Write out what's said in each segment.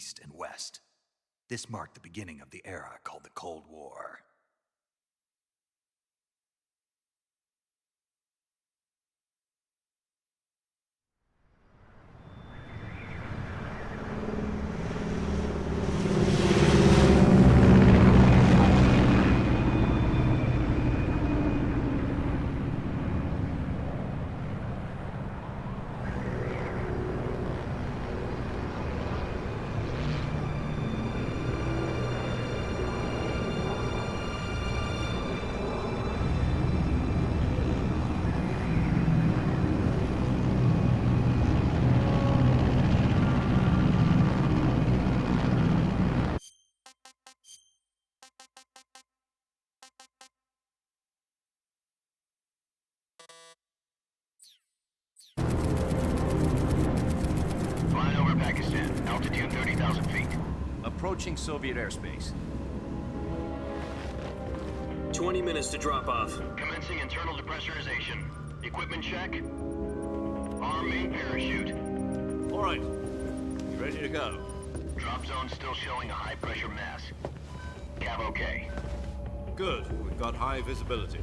East and West. This marked the beginning of the era called the Cold War. Flying over Pakistan, altitude 30,000 feet. Approaching Soviet airspace. 20 minutes to drop off. Commencing internal depressurization. Equipment check. Arm main parachute. All right. You ready to go? Drop zone still showing a high pressure mass. Cav okay. Good. We've got high visibility.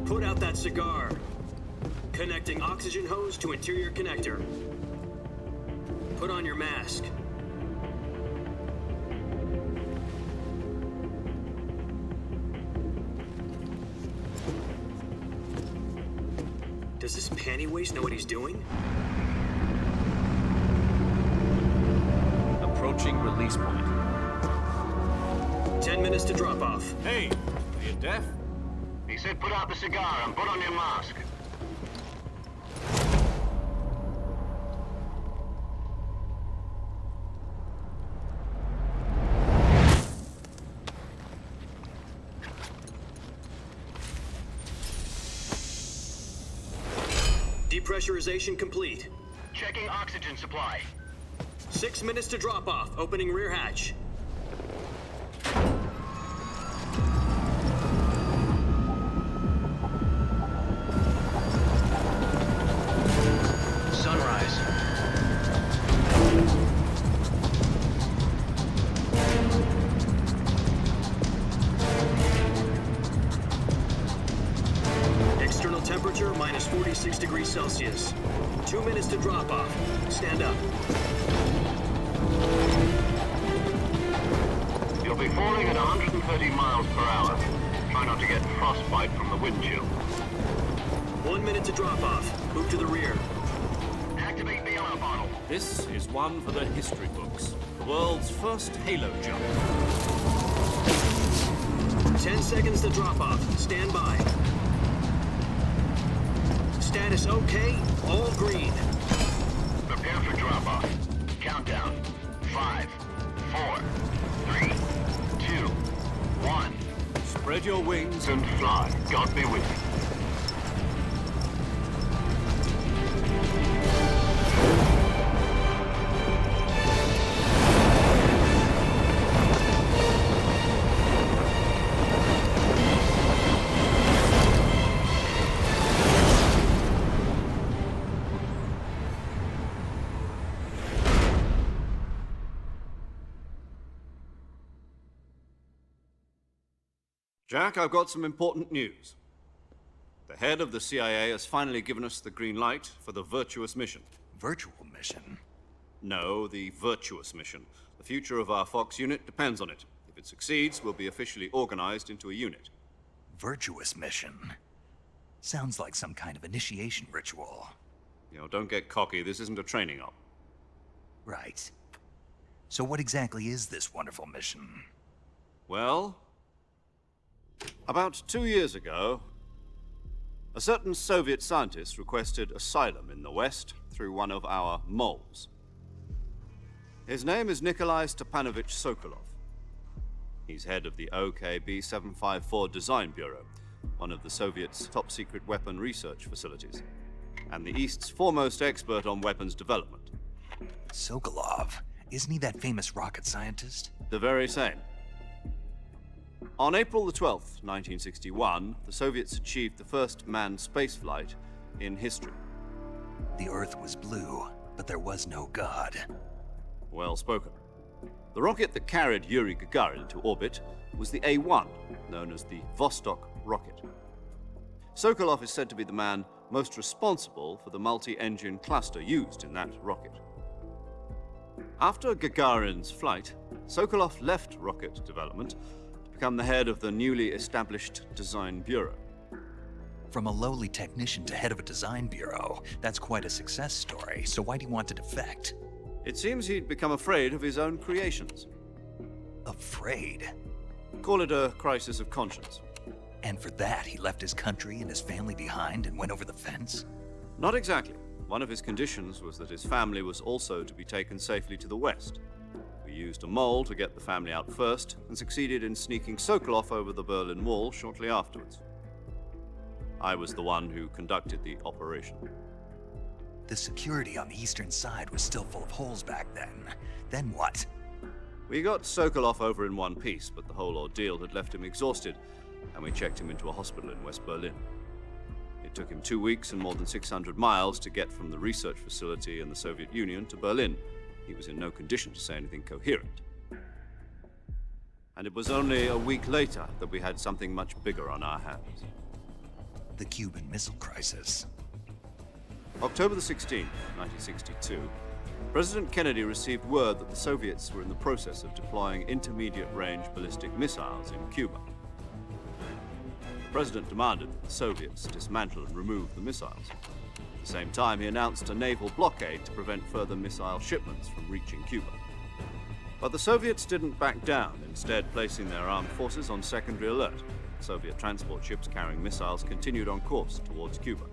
Put out that cigar. Connecting oxygen hose to interior connector. Put on your mask. Does this panty waste know what he's doing? Approaching release point. 10 minutes to drop off. Hey, are you deaf? He said put out the cigar and put on your mask. Depressurization complete. Checking oxygen supply. 6 minutes to drop off. Opening rear hatch. Sunrise. External temperature minus 46 degrees Celsius. 2 minutes to drop off. Stand up. You'll be falling at 130 miles per hour. Try not to get frostbite from the wind chill. 1 minute to drop off. Move to the rear. Activate the air bottle. This is one for the history books. The world's first halo jump. 10 seconds to drop off. Stand by. Status okay. All green. Prepare for drop-off. Countdown. 5, 4, 3, 2, 1. Spread your wings And fly. God be with you. Jack, I've got some important news. The head of the CIA has finally given us the green light for the virtuous mission. Virtual mission? No, the virtuous mission. The future of our Fox unit depends on it. If it succeeds, we'll be officially organized into a unit. Virtuous mission? Sounds like some kind of initiation ritual. You know, don't get cocky. This isn't a training op. Right. So what exactly is this wonderful mission? Well, about 2 years ago, a certain Soviet scientist requested asylum in the West through one of our moles. His name is Nikolai Stepanovich Sokolov. He's head of the OKB-754 Design Bureau, one of the Soviets' top-secret weapon research facilities, and the East's foremost expert on weapons development. Sokolov? Isn't he that famous rocket scientist? The very same. On April the 12th, 1961, the Soviets achieved the first manned spaceflight in history. The Earth was blue, but there was no God. Well spoken. The rocket that carried Yuri Gagarin into orbit was the A-1, known as the Vostok rocket. Sokolov is said to be the man most responsible for the multi-engine cluster used in that rocket. After Gagarin's flight, Sokolov left rocket development to become the head of the newly established Design Bureau. From a lowly technician to head of a design bureau, that's quite a success story, so why do you want to defect? It seems he'd become afraid of his own creations. Afraid? Call it a crisis of conscience. And for that, he left his country and his family behind and went over the fence? Not exactly. One of his conditions was that his family was also to be taken safely to the west. We used a mole to get the family out first and succeeded in sneaking Sokolov over the Berlin Wall shortly afterwards. I was the one who conducted the operation. The security on the eastern side was still full of holes back then. Then what? We got Sokolov over in one piece, but the whole ordeal had left him exhausted, and we checked him into a hospital in West Berlin. It took him 2 weeks and more than 600 miles to get from the research facility in the Soviet Union to Berlin. He was in no condition to say anything coherent. And it was only a week later that we had something much bigger on our hands. The Cuban Missile Crisis. October the 16th, 1962, President Kennedy received word that the Soviets were in the process of deploying intermediate-range ballistic missiles in Cuba. The president demanded that the Soviets dismantle and remove the missiles. At the same time, he announced a naval blockade to prevent further missile shipments from reaching Cuba. But the Soviets didn't back down, instead placing their armed forces on secondary alert. Soviet transport ships carrying missiles continued on course towards Cuba.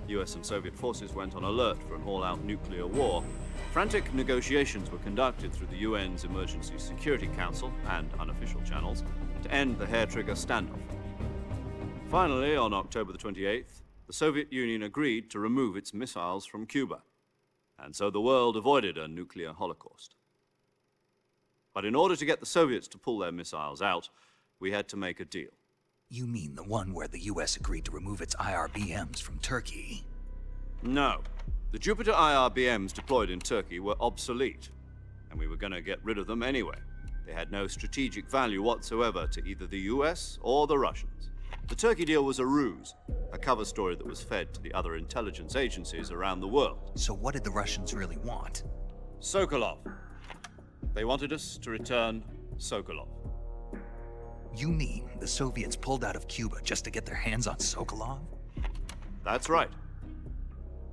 US and Soviet forces went on alert for an all-out nuclear war. Frantic negotiations were conducted through the UN's Emergency Security Council and unofficial channels to end the hair-trigger standoff. Finally, on October the 28th, the Soviet Union agreed to remove its missiles from Cuba, and so the world avoided a nuclear holocaust. But in order to get the Soviets to pull their missiles out, we had to make a deal. You mean the one where the US agreed to remove its IRBMs from Turkey? No. The Jupiter IRBMs deployed in Turkey were obsolete, and we were going to get rid of them anyway. They had no strategic value whatsoever to either the US or the Russians. The Turkey deal was a ruse, a cover story that was fed to the other intelligence agencies around the world. So what did the Russians really want? Sokolov. They wanted us to return Sokolov. You mean the Soviets pulled out of Cuba just to get their hands on Sokolov? That's right.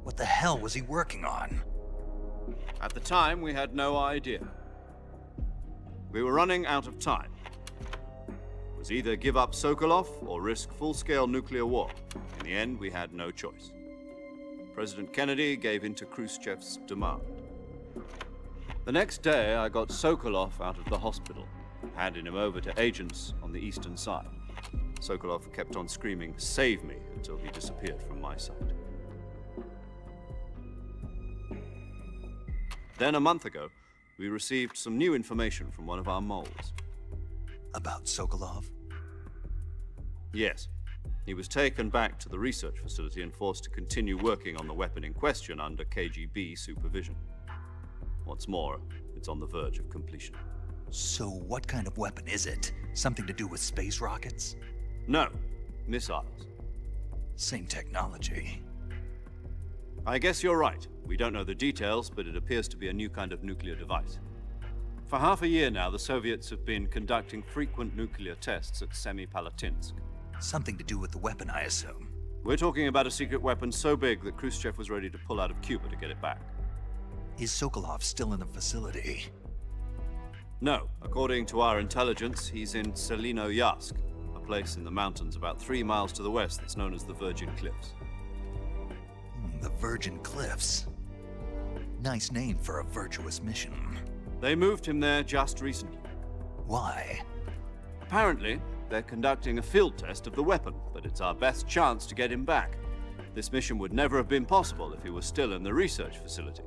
What the hell was he working on? At the time, we had no idea. We were running out of time. It was either give up Sokolov or risk full-scale nuclear war. In the end, we had no choice. President Kennedy gave in to Khrushchev's demand. The next day, I got Sokolov out of the hospital, handing him over to agents on the eastern side. Sokolov kept on screaming, "Save me," until he disappeared from my sight. Then, a month ago, we received some new information from one of our moles. About Sokolov? Yes. He was taken back to the research facility and forced to continue working on the weapon in question under KGB supervision. What's more, it's on the verge of completion. So what kind of weapon is it? Something to do with space rockets? No, missiles. Same technology. I guess you're right. We don't know the details, but it appears to be a new kind of nuclear device. For half a year now, the Soviets have been conducting frequent nuclear tests at Semipalatinsk. Something to do with the weapon, I assume. We're talking about a secret weapon so big that Khrushchev was ready to pull out of Cuba to get it back. Is Sokolov still in the facility? No. According to our intelligence, he's in Selino-Yarsk, a place in the mountains about 3 miles to the west that's known as the Virgin Cliffs. The Virgin Cliffs. Nice name for a virtuous mission. They moved him there just recently. Why? Apparently, they're conducting a field test of the weapon, but it's our best chance to get him back. This mission would never have been possible if he was still in the research facility.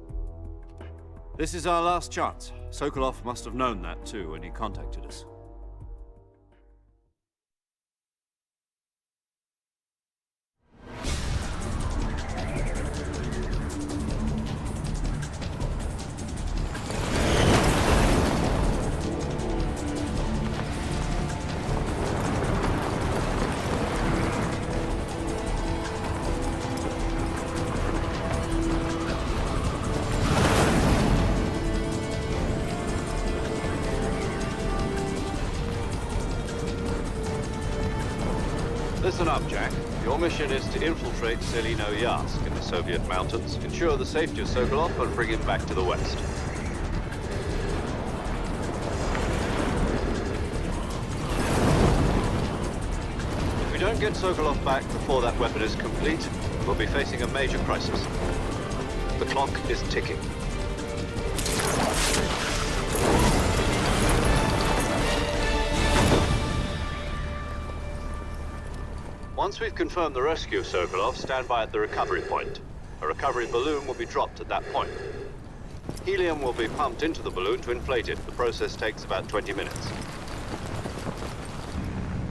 This is our last chance. Sokolov must have known that too when he contacted us. Listen up, Jack. Your mission is to infiltrate Selino-Yarsk in the Soviet mountains, ensure the safety of Sokolov, and bring him back to the West. If we don't get Sokolov back before that weapon is complete, we'll be facing a major crisis. The clock is ticking. Once we've confirmed the rescue of Sokolov, stand by at the recovery point. A recovery balloon will be dropped at that point. Helium will be pumped into the balloon to inflate it. The process takes about 20 minutes.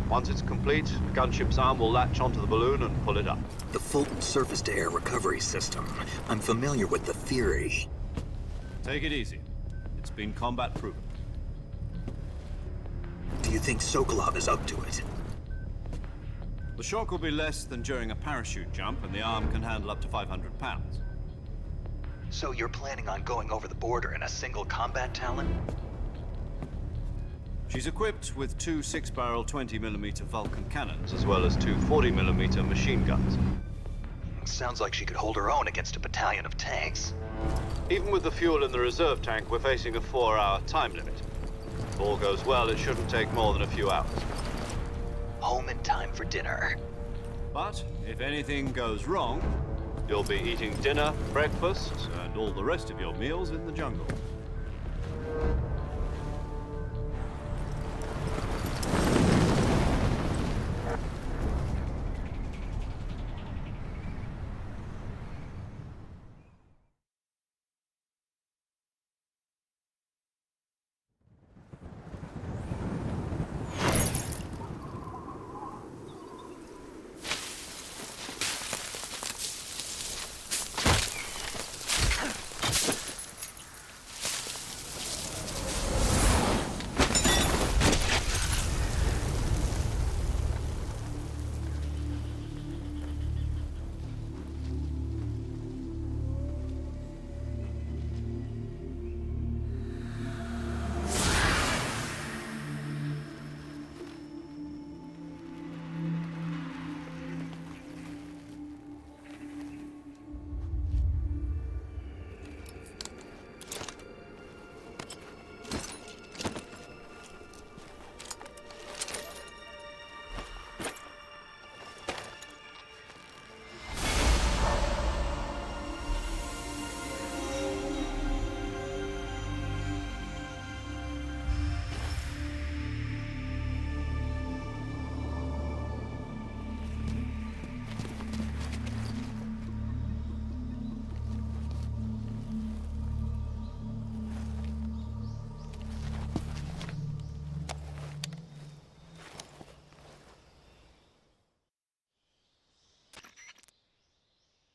Once it's complete, the gunship's arm will latch onto the balloon and pull it up. The Fulton surface-to-air recovery system. I'm familiar with the theory. Take it easy. It's been combat proven. Do you think Sokolov is up to it? The shock will be less than during a parachute jump, and the arm can handle up to 500 pounds. So you're planning on going over the border in a single combat Talon? She's equipped with two 6-barrel 20mm Vulcan cannons, as well as two 40mm machine guns. Sounds like she could hold her own against a battalion of tanks. Even with the fuel in the reserve tank, we're facing a 4-hour time limit. If all goes well, it shouldn't take more than a few hours. Home in time for dinner. But if anything goes wrong, you'll be eating dinner, breakfast, and all the rest of your meals in the jungle.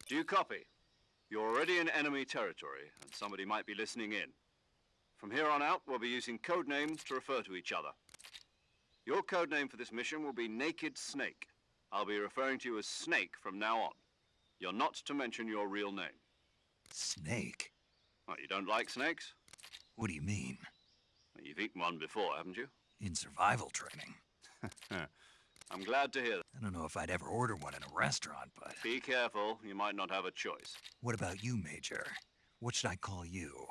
Do you copy? You're already in enemy territory, and somebody might be listening in. From here on out, we'll be using code names to refer to each other. Your code name for this mission will be Naked Snake. I'll be referring to you as Snake from now on. You're not to mention your real name. Snake? What, you don't like snakes? What do you mean? Well, you've eaten one before, haven't you? In survival training. I'm glad to hear that. I don't know if I'd ever order one in a restaurant, but... Be careful, you might not have a choice. What about you, Major? What should I call you?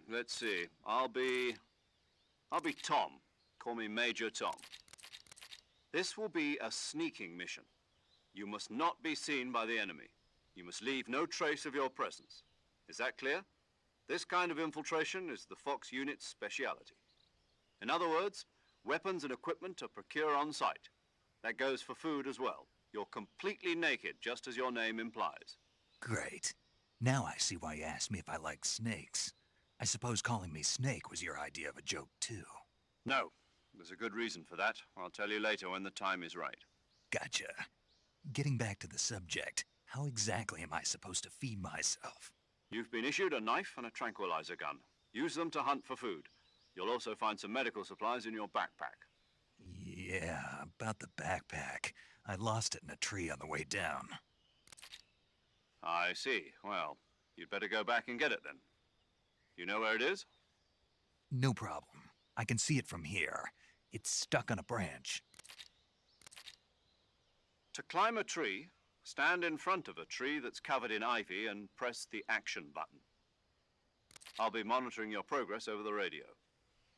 Let's see. I'll be Tom. Call me Major Tom. This will be a sneaking mission. You must not be seen by the enemy. You must leave no trace of your presence. Is that clear? This kind of infiltration is the Fox unit's speciality. In other words, weapons and equipment are procured on site. That goes for food as well. You're completely naked, just as your name implies. Great. Now I see why you asked me if I like snakes. I suppose calling me Snake was your idea of a joke, too. No, there's a good reason for that. I'll tell you later when the time is right. Gotcha. Getting back to the subject, how exactly am I supposed to feed myself? You've been issued a knife and a tranquilizer gun. Use them to hunt for food. You'll also find some medical supplies in your backpack. Yeah, about the backpack. I lost it in a tree on the way down. I see. Well, you'd better go back and get it then. You know where it is? No problem. I can see it from here. It's stuck on a branch. To climb a tree, stand in front of a tree that's covered in ivy and press the action button. I'll be monitoring your progress over the radio.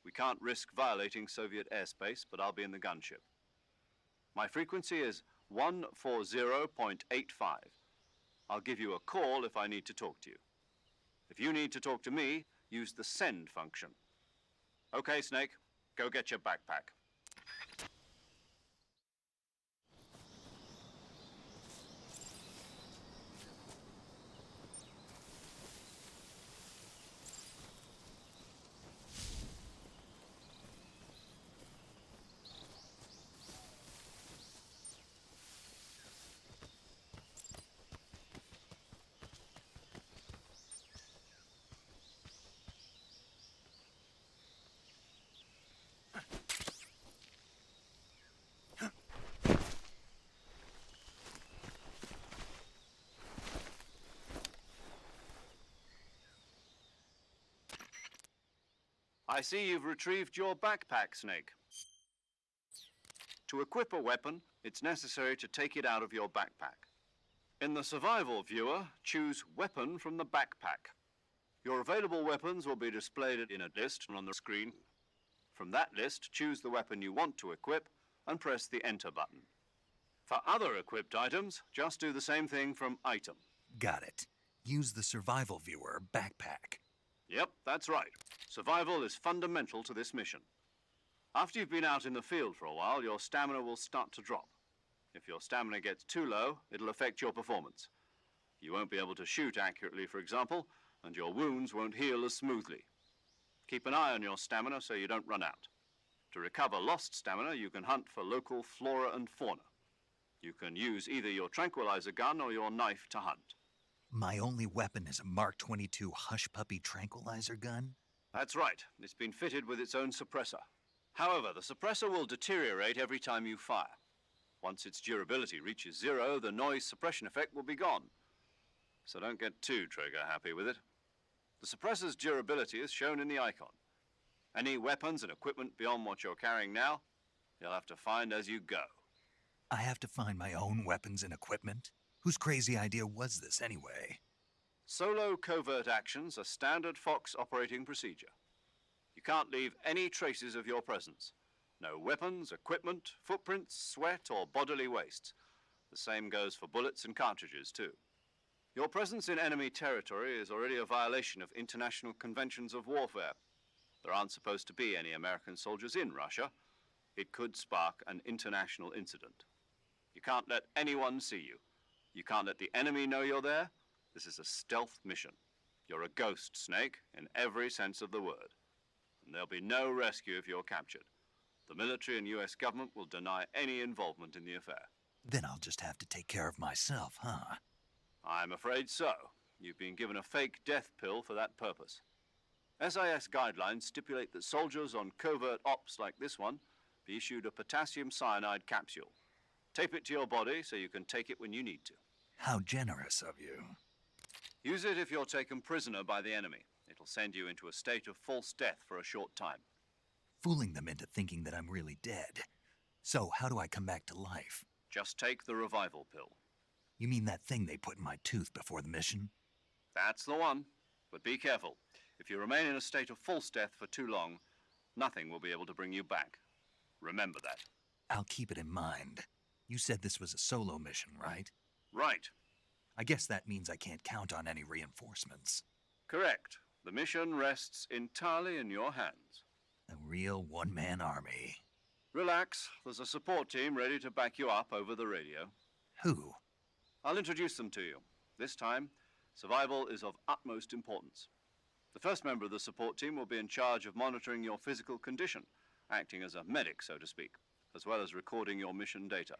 We can't risk violating Soviet airspace, but I'll be in the gunship. My frequency is 140.85. I'll give you a call if I need to talk to you. If you need to talk to me, use the send function. Okay, Snake, go get your backpack. I see you've retrieved your backpack, Snake. To equip a weapon, it's necessary to take it out of your backpack. In the survival viewer, choose Weapon from the backpack. Your available weapons will be displayed in a list on the screen. From that list, choose the weapon you want to equip and press the Enter button. For other equipped items, just do the same thing from Item. Got it. Use the survival viewer backpack. Yep, that's right. Survival is fundamental to this mission. After you've been out in the field for a while, your stamina will start to drop. If your stamina gets too low, it'll affect your performance. You won't be able to shoot accurately, for example, and your wounds won't heal as smoothly. Keep an eye on your stamina so you don't run out. To recover lost stamina, you can hunt for local flora and fauna. You can use either your tranquilizer gun or your knife to hunt. My only weapon is a Mark 22 Hush Puppy tranquilizer gun? That's right. It's been fitted with its own suppressor. However, the suppressor will deteriorate every time you fire. Once its durability reaches 0, the noise suppression effect will be gone. So don't get too trigger-happy with it. The suppressor's durability is shown in the icon. Any weapons and equipment beyond what you're carrying now, you'll have to find as you go. I have to find my own weapons and equipment? Whose crazy idea was this anyway? Solo covert actions are standard Fox operating procedure. You can't leave any traces of your presence. No weapons, equipment, footprints, sweat, or bodily waste. The same goes for bullets and cartridges, too. Your presence in enemy territory is already a violation of international conventions of warfare. There aren't supposed to be any American soldiers in Russia. It could spark an international incident. You can't let anyone see you. You can't let the enemy know you're there. This is a stealth mission. You're a ghost, Snake, in every sense of the word. And there'll be no rescue if you're captured. The military and US government will deny any involvement in the affair. Then I'll just have to take care of myself, huh? I'm afraid so. You've been given a fake death pill for that purpose. SIS guidelines stipulate that soldiers on covert ops like this one be issued a potassium cyanide capsule. Tape it to your body so you can take it when you need to. How generous of you. Use it if you're taken prisoner by the enemy. It'll send you into a state of false death for a short time. Fooling them into thinking that I'm really dead. So how do I come back to life? Just take the revival pill. You mean that thing they put in my tooth before the mission? That's the one. But be careful. If you remain in a state of false death for too long, nothing will be able to bring you back. Remember that. I'll keep it in mind. You said this was a solo mission, right? Right. I guess that means I can't count on any reinforcements. Correct. The mission rests entirely in your hands. A real one-man army. Relax. There's a support team ready to back you up over the radio. Who? I'll introduce them to you. This time, survival is of utmost importance. The first member of the support team will be in charge of monitoring your physical condition, acting as a medic, so to speak, as well as recording your mission data.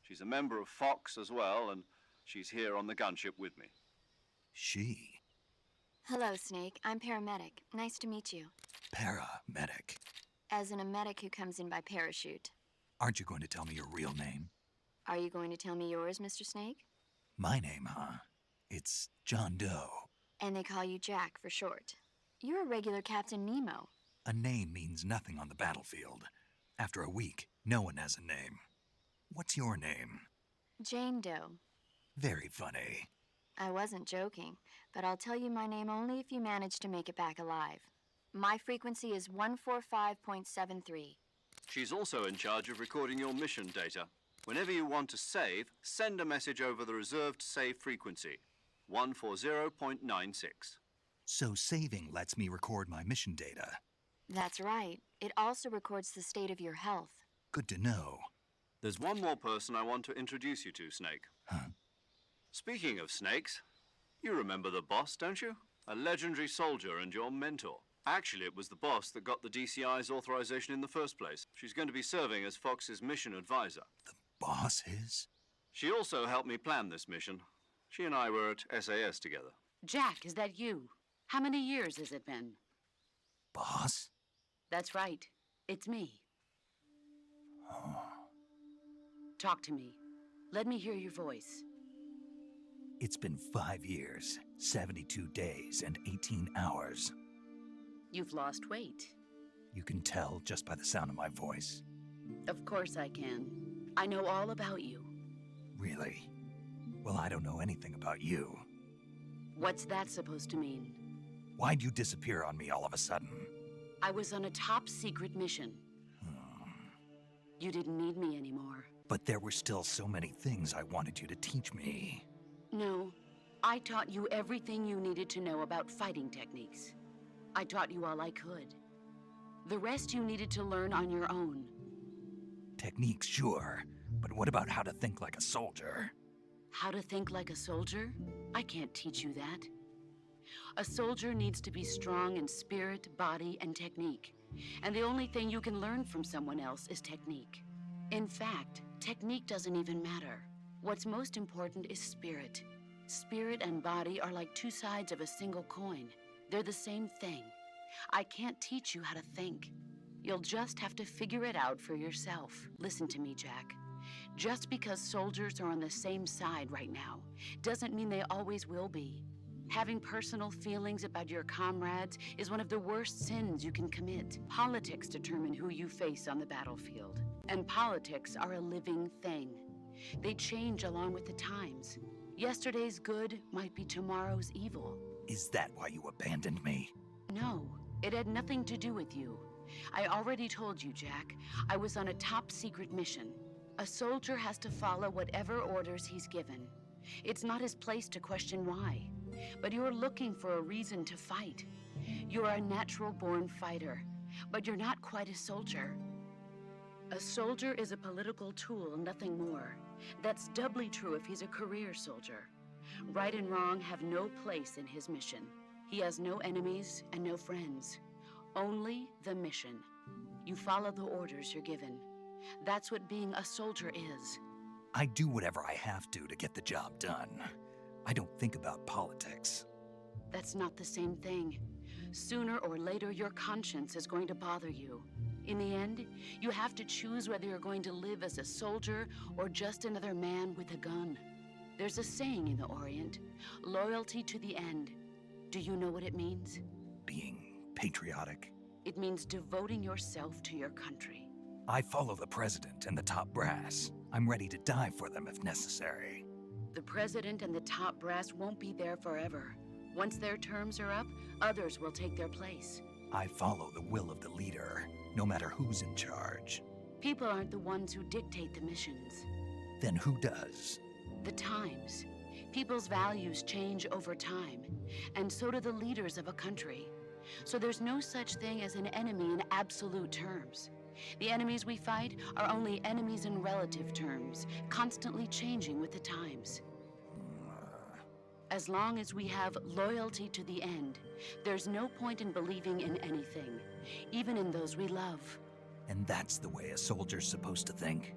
She's a member of Fox as well, and she's here on the gunship with me. She? Hello, Snake. I'm paramedic. Nice to meet you. Paramedic. As in a medic who comes in by parachute. Aren't you going to tell me your real name? Are you going to tell me yours, Mr. Snake? My name, huh? It's John Doe. And they call you Jack for short. You're a regular Captain Nemo. A name means nothing on the battlefield. After a week, no one has a name. What's your name? Jane Doe. Very funny. I wasn't joking, but I'll tell you my name only if you manage to make it back alive. My frequency is 145.73. She's also in charge of recording your mission data. Whenever you want to save, send a message over the reserved save frequency, 140.96. So saving lets me record my mission data. That's right. It also records the state of your health. Good to know. There's one more person I want to introduce you to, Snake. Huh? Speaking of snakes, you remember the boss, don't you? A legendary soldier and your mentor. Actually, it was the boss that got the DCI's authorization in the first place. She's going to be serving as Fox's mission advisor. The boss is? She also helped me plan this mission. She and I were at SAS together. Jack, is that you? How many years has it been? Boss? That's right. It's me. Oh. Talk to me. Let me hear your voice. It's been 5 years, 72 days, and 18 hours. You've lost weight. You can tell just by the sound of my voice. Of course I can. I know all about you. Really? Well, I don't know anything about you. What's that supposed to mean? Why'd you disappear on me all of a sudden? I was on a top secret mission. You didn't need me anymore. But there were still so many things I wanted you to teach me. No, I taught you everything you needed to know about fighting techniques. I taught you all I could. The rest you needed to learn on your own. Techniques, sure. But what about how to think like a soldier? How to think like a soldier? I can't teach you that. A soldier needs to be strong in spirit, body, and technique. And the only thing you can learn from someone else is technique. In fact, technique doesn't even matter. What's most important is spirit. Spirit and body are like two sides of a single coin. They're the same thing. I can't teach you how to think. You'll just have to figure it out for yourself. Listen to me, Jack. Just because soldiers are on the same side right now doesn't mean they always will be. Having personal feelings about your comrades is one of the worst sins you can commit. Politics determine who you face on the battlefield. And politics are a living thing. They change along with the times. Yesterday's good might be tomorrow's evil. Is that why you abandoned me? No, it had nothing to do with you. I already told you, Jack. I was on a top secret mission. A soldier has to follow whatever orders he's given. It's not his place to question why. But you're looking for a reason to fight. You're a natural-born fighter, but you're not quite a soldier. A soldier is a political tool, nothing more. That's doubly true if he's a career soldier. Right and wrong have no place in his mission. He has no enemies and no friends. Only the mission. You follow the orders you're given. That's what being a soldier is. I do whatever I have to get the job done. I don't think about politics. That's not the same thing. Sooner or later, your conscience is going to bother you. In the end, you have to choose whether you're going to live as a soldier or just another man with a gun. There's a saying in the Orient, loyalty to the end. Do you know what it means? Being patriotic. It means devoting yourself to your country. I follow the president and the top brass. I'm ready to die for them if necessary. The president and the top brass won't be there forever. Once their terms are up, others will take their place. I follow the will of the leader, no matter who's in charge. People aren't the ones who dictate the missions. Then who does? The times. People's values change over time, and so do the leaders of a country. So there's no such thing as an enemy in absolute terms. The enemies we fight are only enemies in relative terms, constantly changing with the times. As long as we have loyalty to the end, there's no point in believing in anything, even in those we love. And that's the way a soldier's supposed to think?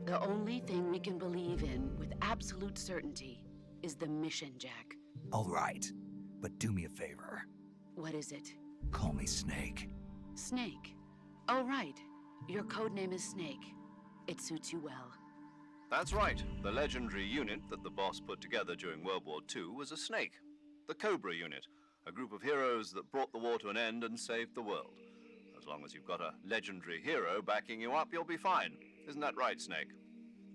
The only thing we can believe in with absolute certainty is the mission, Jack. All right, but do me a favor. What is it? Call me Snake. Snake. Oh, right. Your codename is Snake. It suits you well. That's right. The legendary unit that the boss put together during World War II was a snake. The Cobra unit, a group of heroes that brought the war to an end and saved the world. As long as you've got a legendary hero backing you up, you'll be fine. Isn't that right, Snake?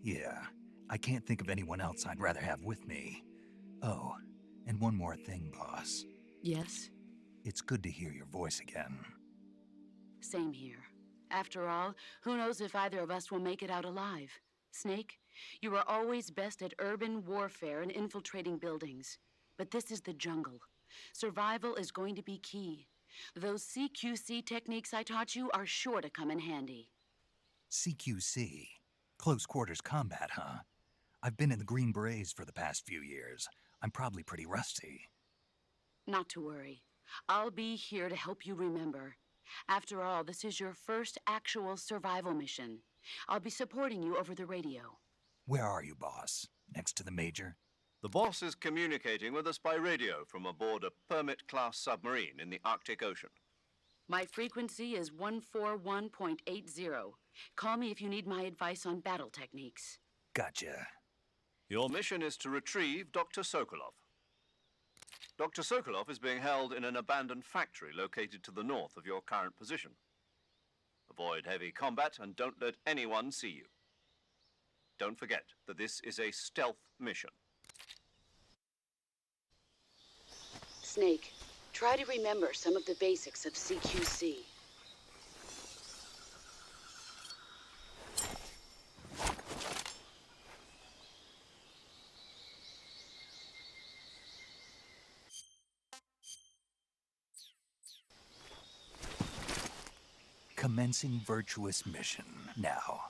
Yeah, I can't think of anyone else I'd rather have with me. Oh, and one more thing, boss. Yes? It's good to hear your voice again. Same here. After all, who knows if either of us will make it out alive? Snake, you are always best at urban warfare and infiltrating buildings. But this is the jungle. Survival is going to be key. Those CQC techniques I taught you are sure to come in handy. CQC? Close quarters combat, huh? I've been in the Green Berets for the past few years. I'm probably pretty rusty. Not to worry. I'll be here to help you remember. After all, this is your first actual survival mission. I'll be supporting you over the radio. Where are you, boss? Next to the Major? The boss is communicating with us by radio from aboard a Permit-class submarine in the Arctic Ocean. My frequency is 141.80. Call me if you need my advice on battle techniques. Gotcha. Your mission is to retrieve Dr. Sokolov. Dr. Sokolov is being held in an abandoned factory located to the north of your current position. Avoid heavy combat and don't let anyone see you. Don't forget that this is a stealth mission. Snake, try to remember some of the basics of CQC. Commencing virtuous mission now.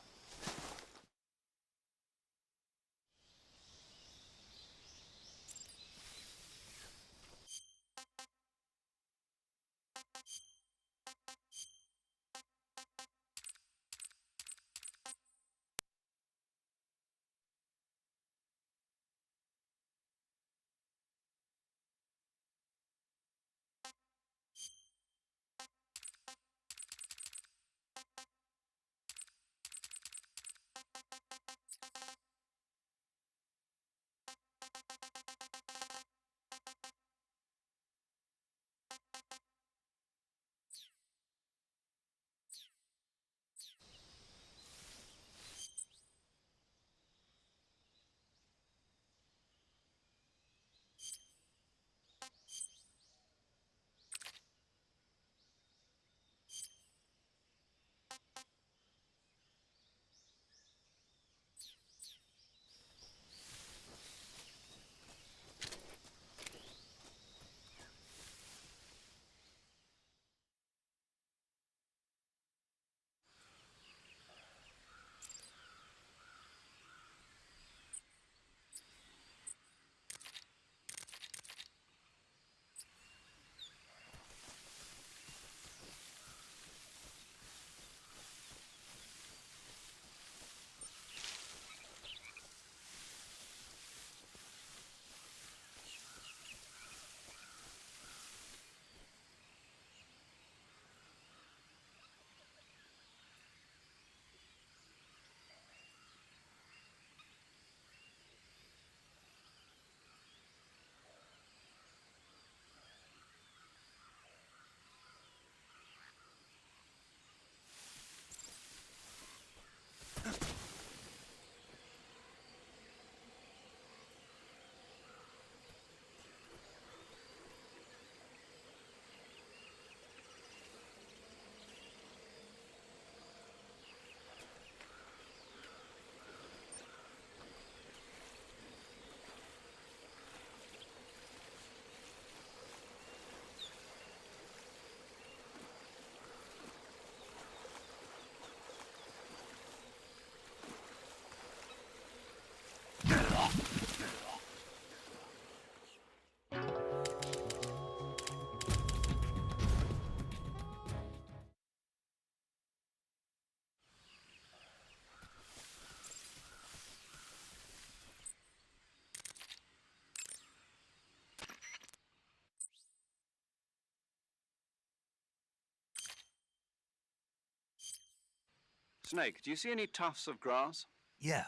Snake, do you see any tufts of grass? Yeah,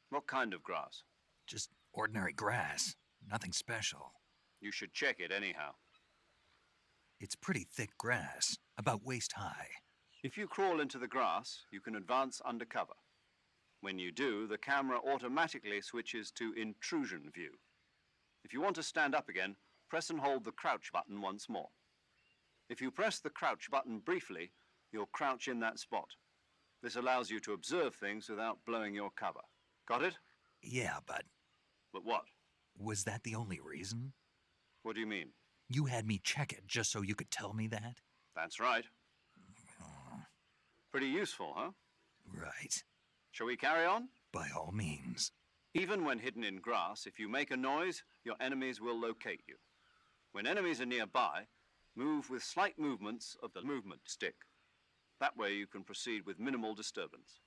What kind of grass? just ordinary grass. Nothing special. You should check it anyhow. It's pretty thick grass, about waist high. If you crawl into the grass, you can advance undercover. When you do, the camera automatically switches to intrusion view. If you want to stand up again, press and hold the crouch button once more. If you press the crouch button briefly, you'll crouch in that spot. This allows you to observe things without blowing your cover. Got it? Yeah, but But what? was that the only reason? What do you mean? You had me check it just so you could tell me that? That's right. Pretty useful, huh? Right. Shall we carry on? By all means. Even when hidden in grass, if you make a noise, your enemies will locate you. When enemies are nearby, move with slight movements of the movement stick. That way you can proceed with minimal disturbance.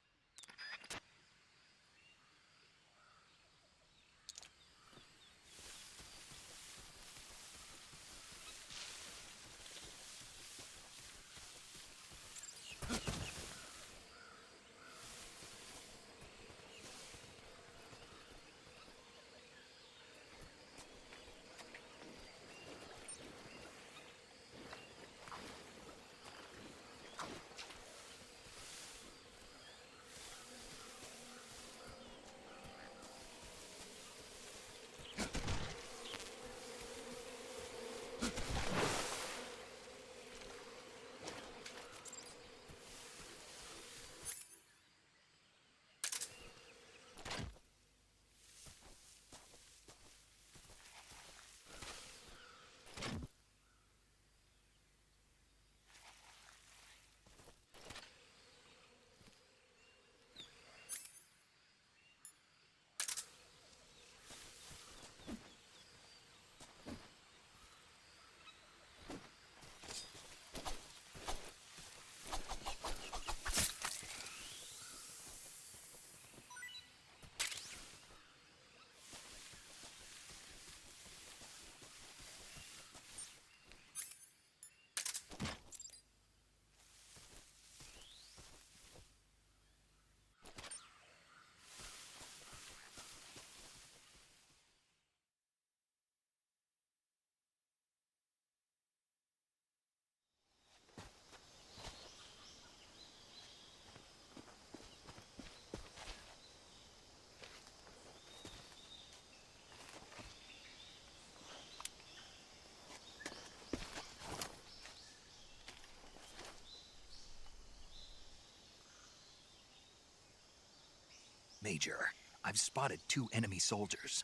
Major, I've spotted 2 enemy soldiers.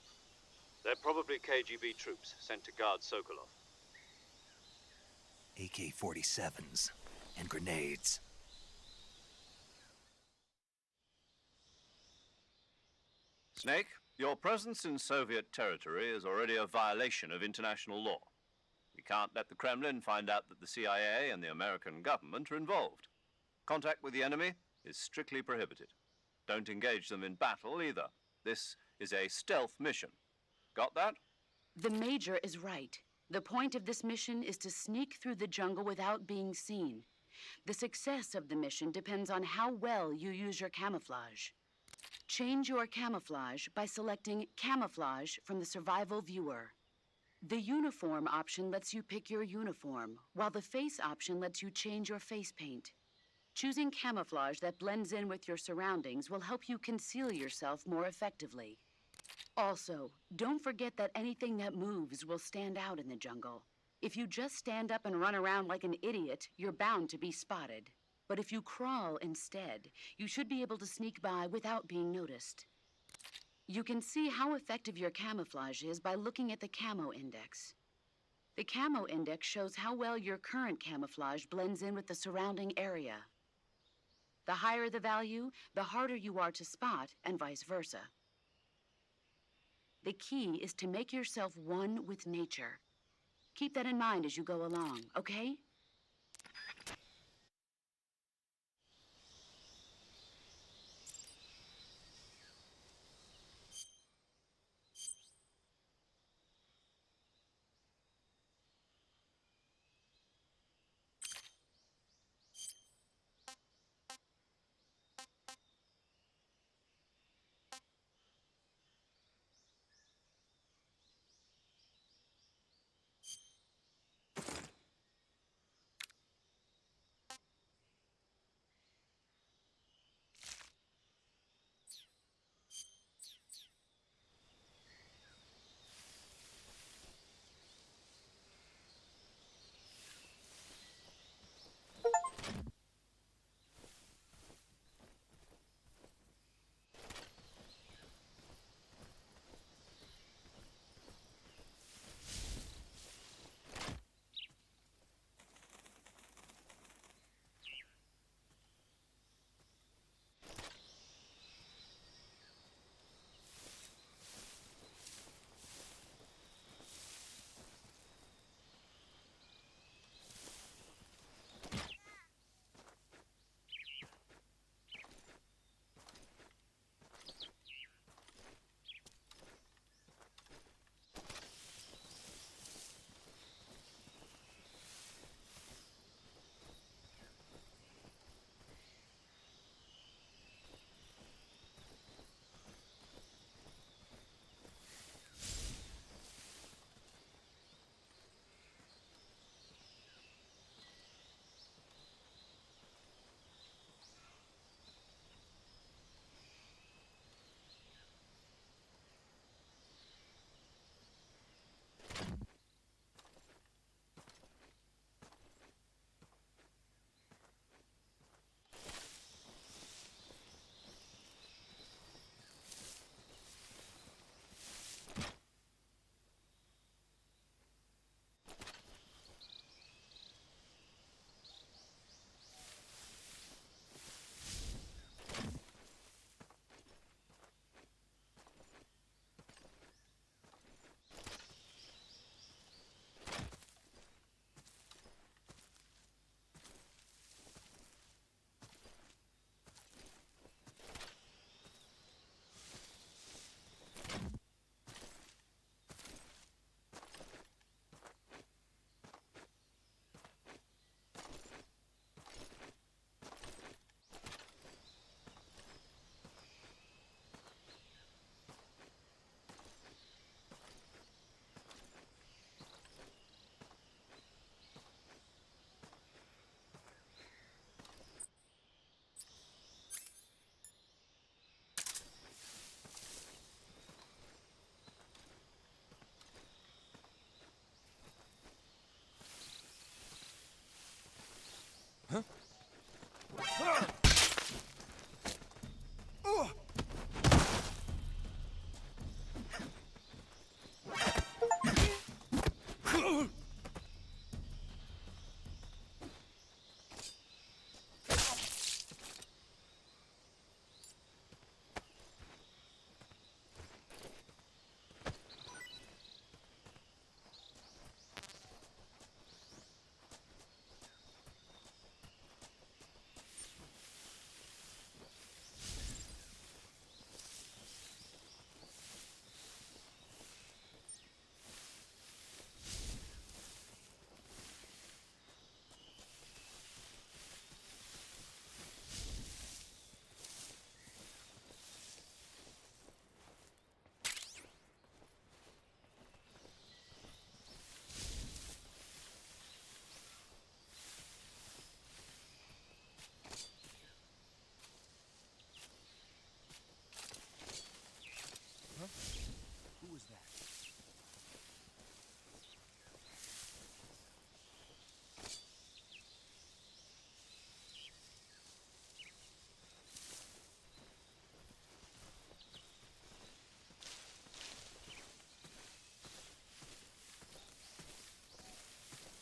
They're probably KGB troops sent to guard Sokolov. AK-47s and grenades. Snake, your presence in Soviet territory is already a violation of international law. We can't let the Kremlin find out that the CIA and the American government are involved. Contact with the enemy is strictly prohibited. Don't engage them in battle either. This is a stealth mission. Got that? The Major is right. The point of this mission is to sneak through the jungle without being seen. The success of the mission depends on how well you use your camouflage. Change your camouflage by selecting Camouflage from the Survival Viewer. The Uniform option lets you pick your uniform, while the Face option lets you change your face paint. Choosing camouflage that blends in with your surroundings will help you conceal yourself more effectively. Also, don't forget that anything that moves will stand out in the jungle. If you just stand up and run around like an idiot, you're bound to be spotted. But if you crawl instead, you should be able to sneak by without being noticed. You can see how effective your camouflage is by looking at the Camo Index. The Camo Index shows how well your current camouflage blends in with the surrounding area. The higher the value, the harder you are to spot, and vice versa. The key is to make yourself one with nature. Keep that in mind as you go along, okay?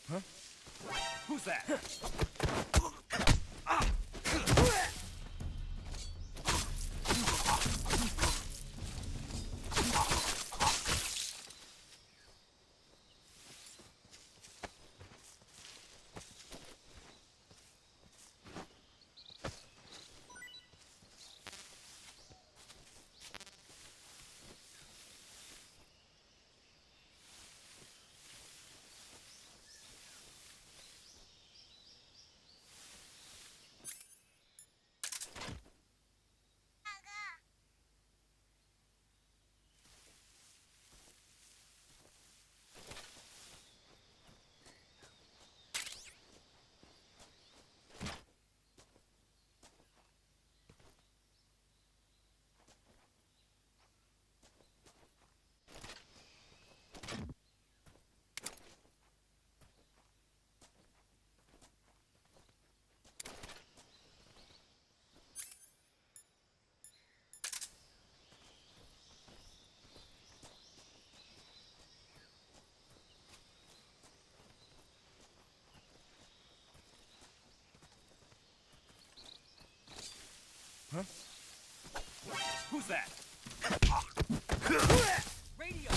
Who's that? Who's that? Radio!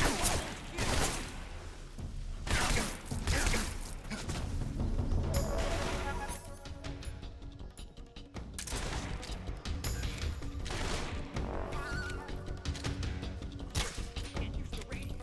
Can't use the radio.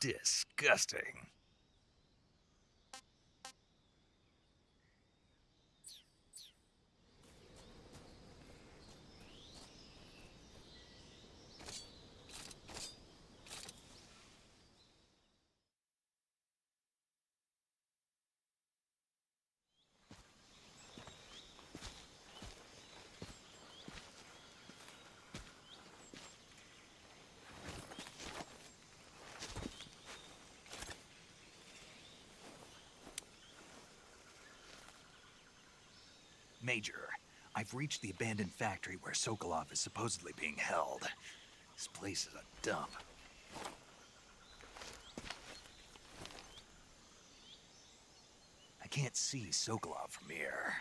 Disgusting. Major, I've reached the abandoned factory where Sokolov is supposedly being held. This place is a dump. I can't see Sokolov from here.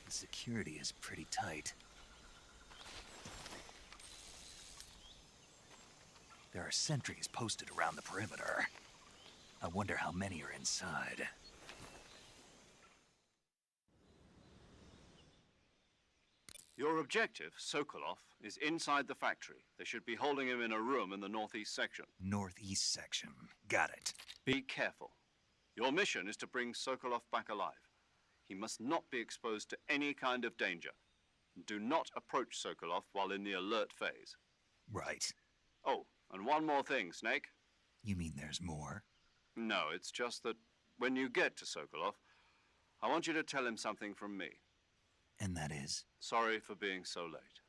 The security is pretty tight. There are sentries posted around the perimeter. I wonder how many are inside. Your objective, Sokolov, is inside the factory. They should be holding him in a room in the northeast section. Northeast section. Got it. Be careful. Your mission is to bring Sokolov back alive. He must not be exposed to any kind of danger. Do not approach Sokolov while in the alert phase. Right. Oh, and one more thing, Snake. You mean there's more? No, it's just that when you get to Sokolov, I want you to tell him something from me. And that is? Sorry for being so late.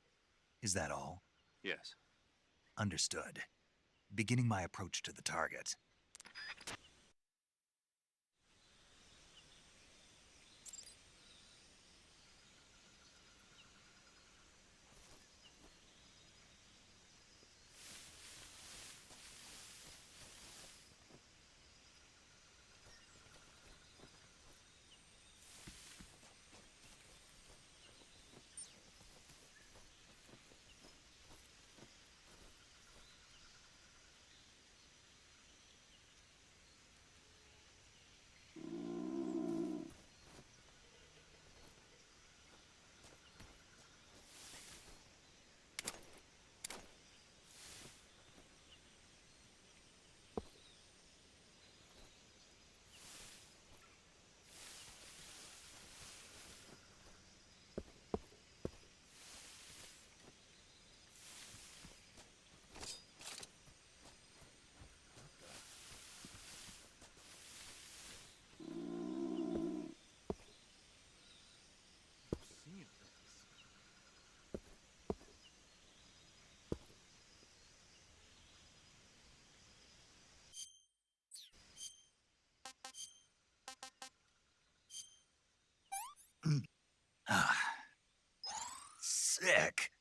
Is that all? Yes. Understood. Beginning my approach to the target. Sick.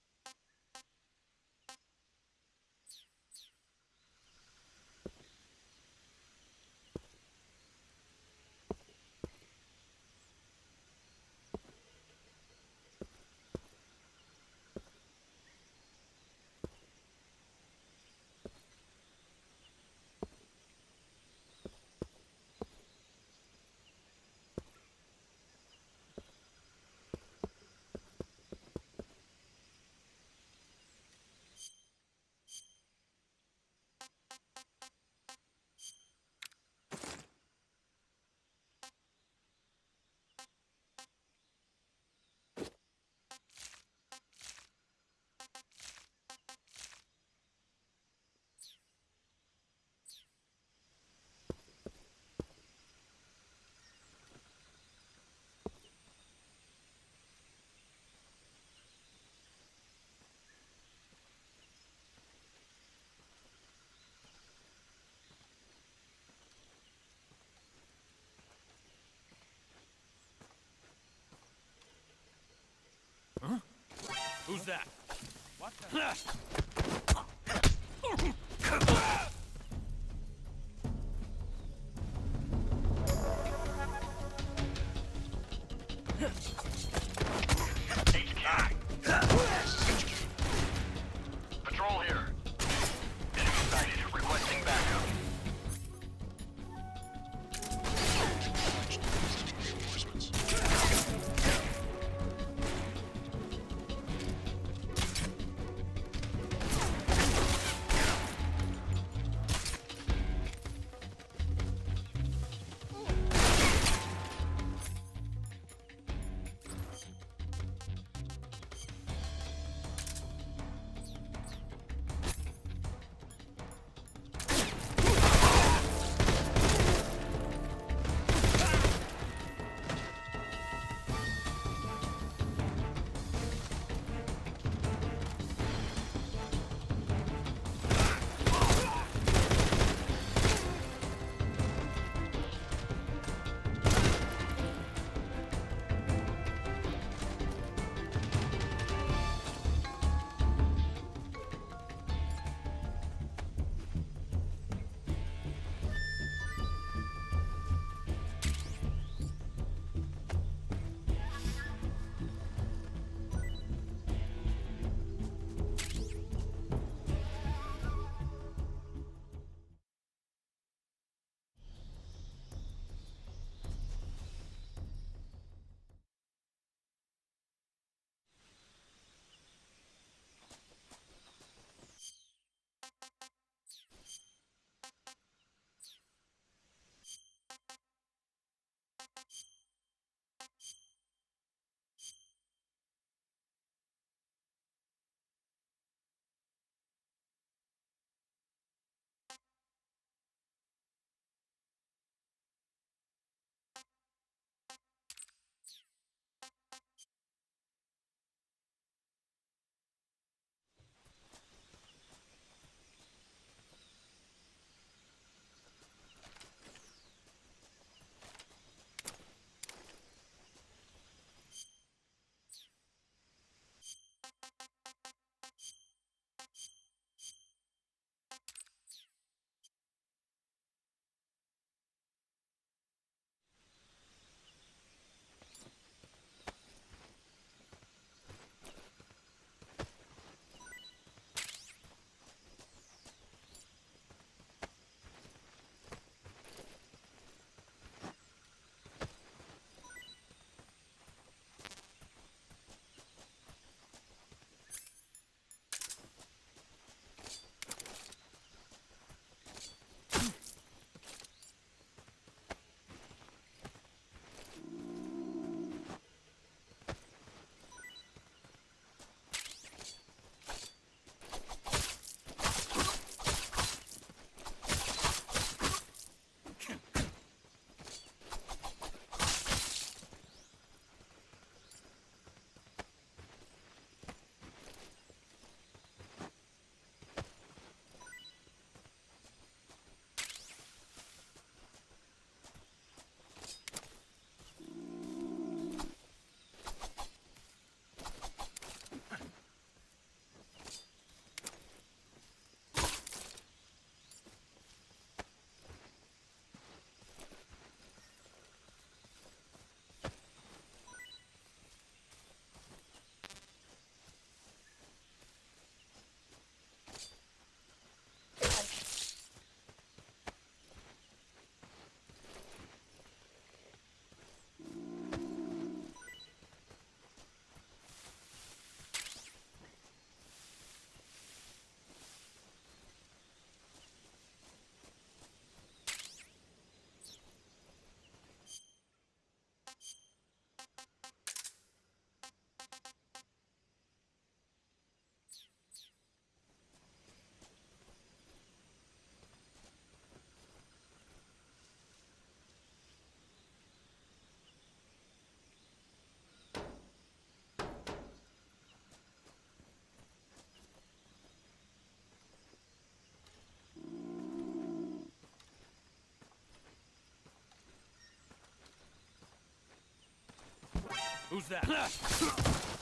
Who's that? What the? Patrol here. Enemy sighted. Requesting backup. Who's that?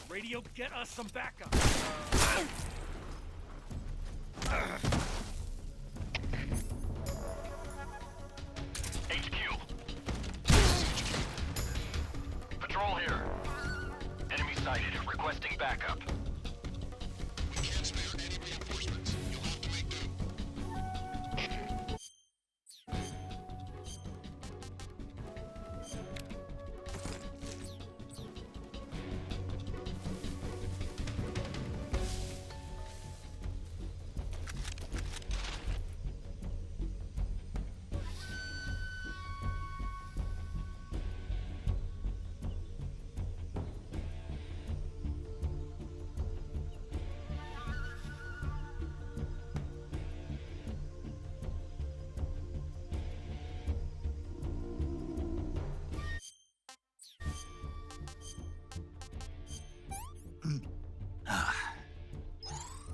Radio, get us some backup. HQ. Patrol here. Enemy sighted. Requesting backup. We can't spare any reinforcements. You'll have to make do.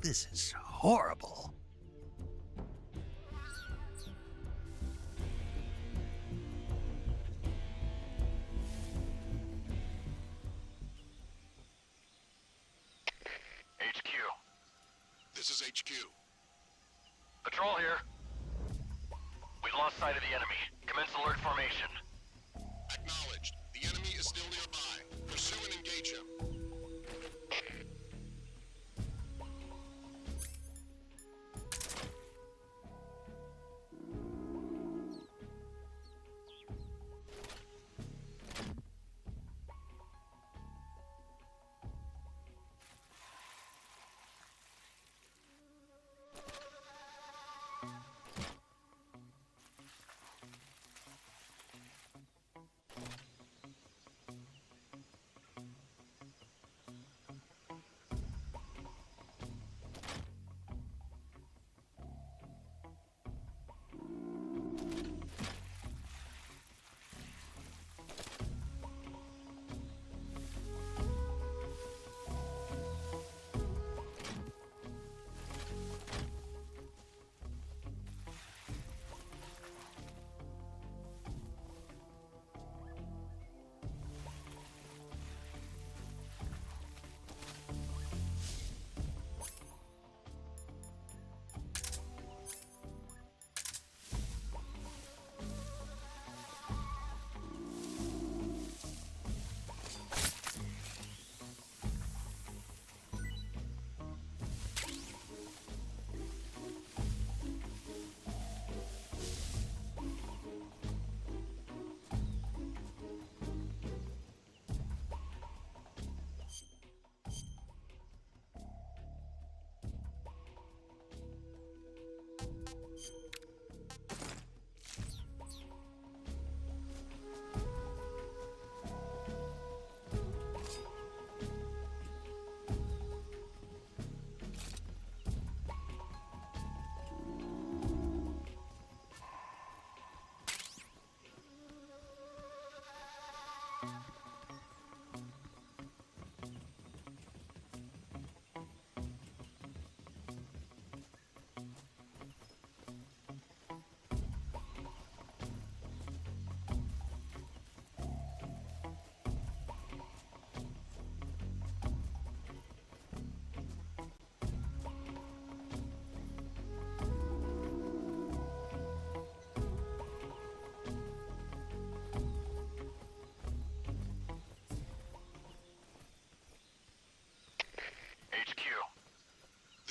This is horrible. HQ. This is HQ. Patrol here. We've lost sight of the enemy. Commence alert formation. Acknowledged. The enemy is still nearby. Pursue and engage him.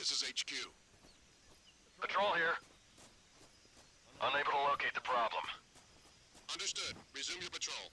This is HQ. Patrol here. Unable to locate the problem. Understood. Resume your patrol.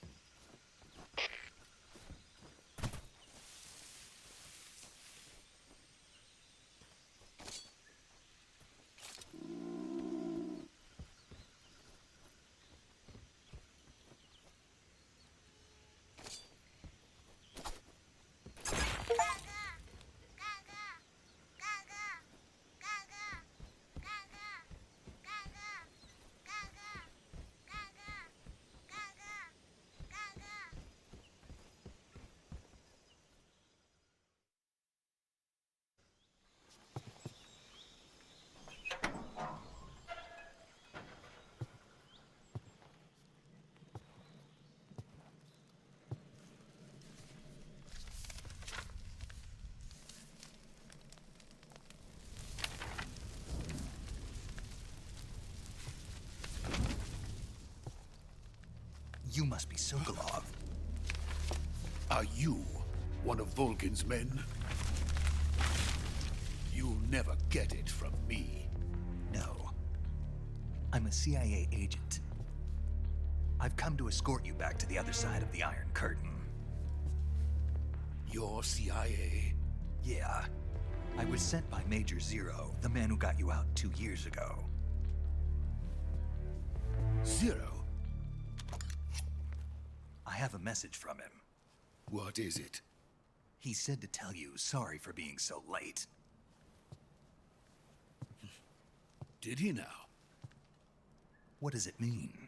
You must be Sokolov. Are you one of Volgin's men? You'll never get it from me. No. I'm a CIA agent. I've come to escort you back to the other side of the Iron Curtain. You're CIA? Yeah. I was sent by Major Zero, the man who got you out 2 years ago. Zero? I have a message from him. What is it? He said to tell you sorry for being so late. Did he now? What does it mean?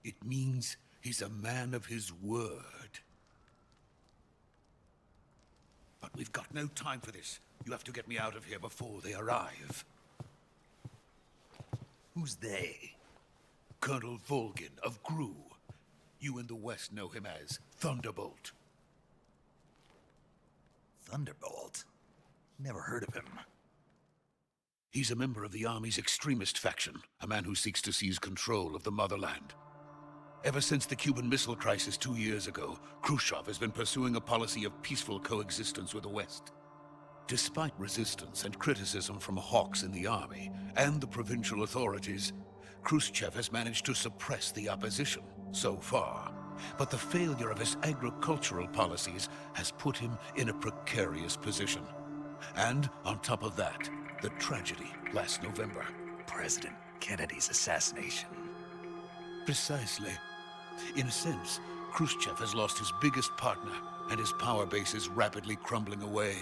It means he's a man of his word. But we've got no time for this. You have to get me out of here before they arrive. Who's they? Colonel Volgin of GRU. You in the West know him as Thunderbolt. Thunderbolt? Never heard of him. He's a member of the Army's extremist faction, a man who seeks to seize control of the motherland. Ever since the Cuban Missile Crisis 2 years ago, Khrushchev has been pursuing a policy of peaceful coexistence with the West. Despite resistance and criticism from hawks in the army and the provincial authorities, Khrushchev has managed to suppress the opposition so far. But the failure of his agricultural policies has put him in a precarious position. And on top of that, the tragedy last November. President Kennedy's assassination. Precisely. In a sense, Khrushchev has lost his biggest partner, and his power base is rapidly crumbling away.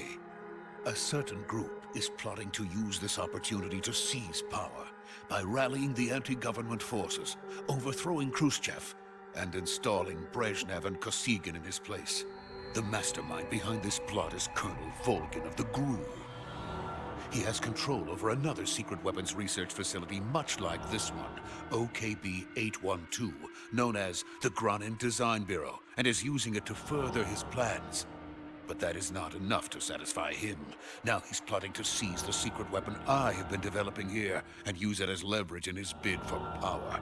A certain group is plotting to use this opportunity to seize power by rallying the anti-government forces, overthrowing Khrushchev, and installing Brezhnev and Kosygin in his place. The mastermind behind this plot is Colonel Volgin of the GRU. He has control over another secret weapons research facility much like this one, OKB-812, known as the Granin Design Bureau, and is using it to further his plans. But that is not enough to satisfy him. Now he's plotting to seize the secret weapon I have been developing here and use it as leverage in his bid for power.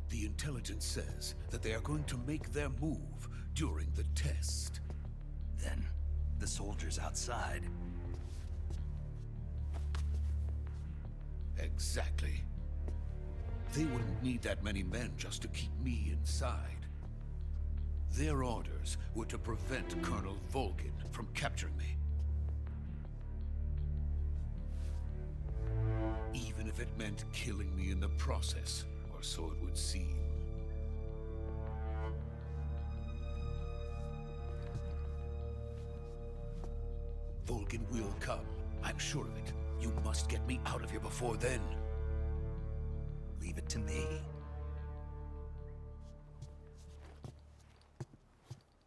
The intelligence says that they are going to make their move during the test. Then, the soldiers outside. Exactly. They wouldn't need that many men just to keep me inside. Their orders were to prevent Colonel Volgin from capturing me. Even if it meant killing me in the process, or so it would seem. Volgin will come. I'm sure of it. You must get me out of here before then. Leave it to me.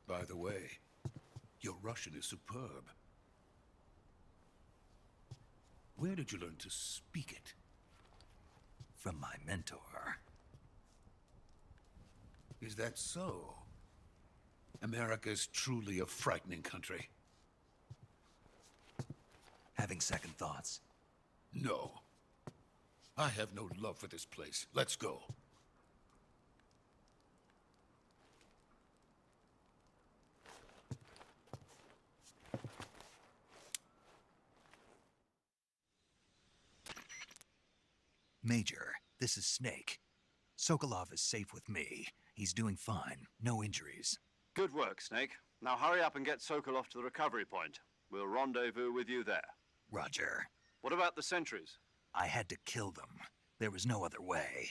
By the way, your Russian is superb. Where did you learn to speak it? From my mentor. Is that so? America's truly a frightening country. Having second thoughts? No. I have no love for this place. Let's go. Major, this is Snake. Sokolov is safe with me. He's doing fine. No injuries. Good work, Snake. Now hurry up and get Sokolov to the recovery point. We'll rendezvous with you there. Roger. What about the sentries? I had to kill them. There was no other way.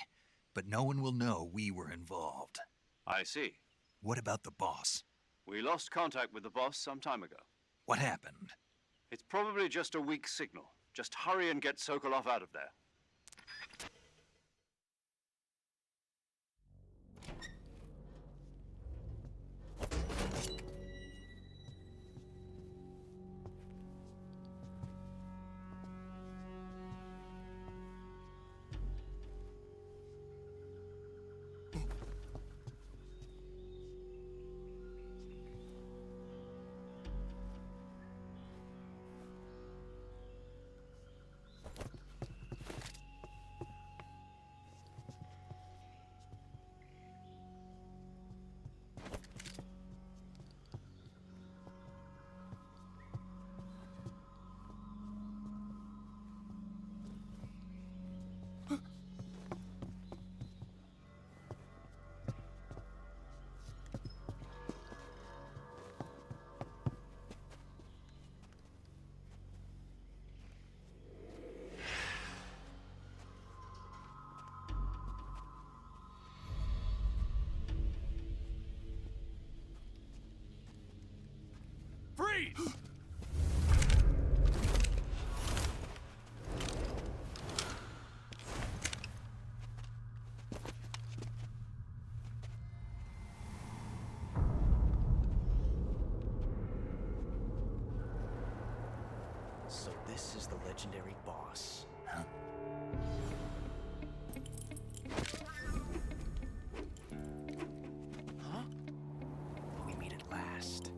But no one will know we were involved. I see. What about the boss? We lost contact with the boss some time ago. What happened? It's probably just a weak signal. Just hurry and get Sokolov out of there. please. So this is the legendary boss. Huh? Huh? We meet at last.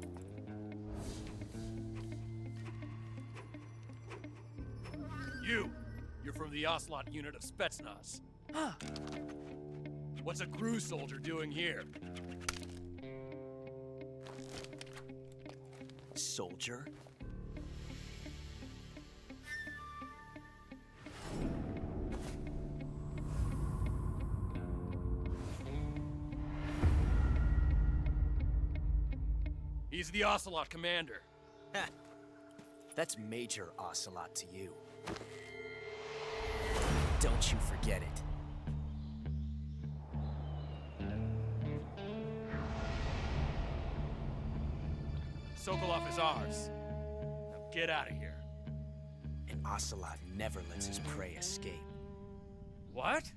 You're from the Ocelot unit of Spetsnaz. What's a crew soldier doing here? Soldier? He's the Ocelot commander. Ha! That's Major Ocelot to you. Don't you forget it. Sokolov is ours. Now get out of here. And Ocelot never lets his prey escape. What?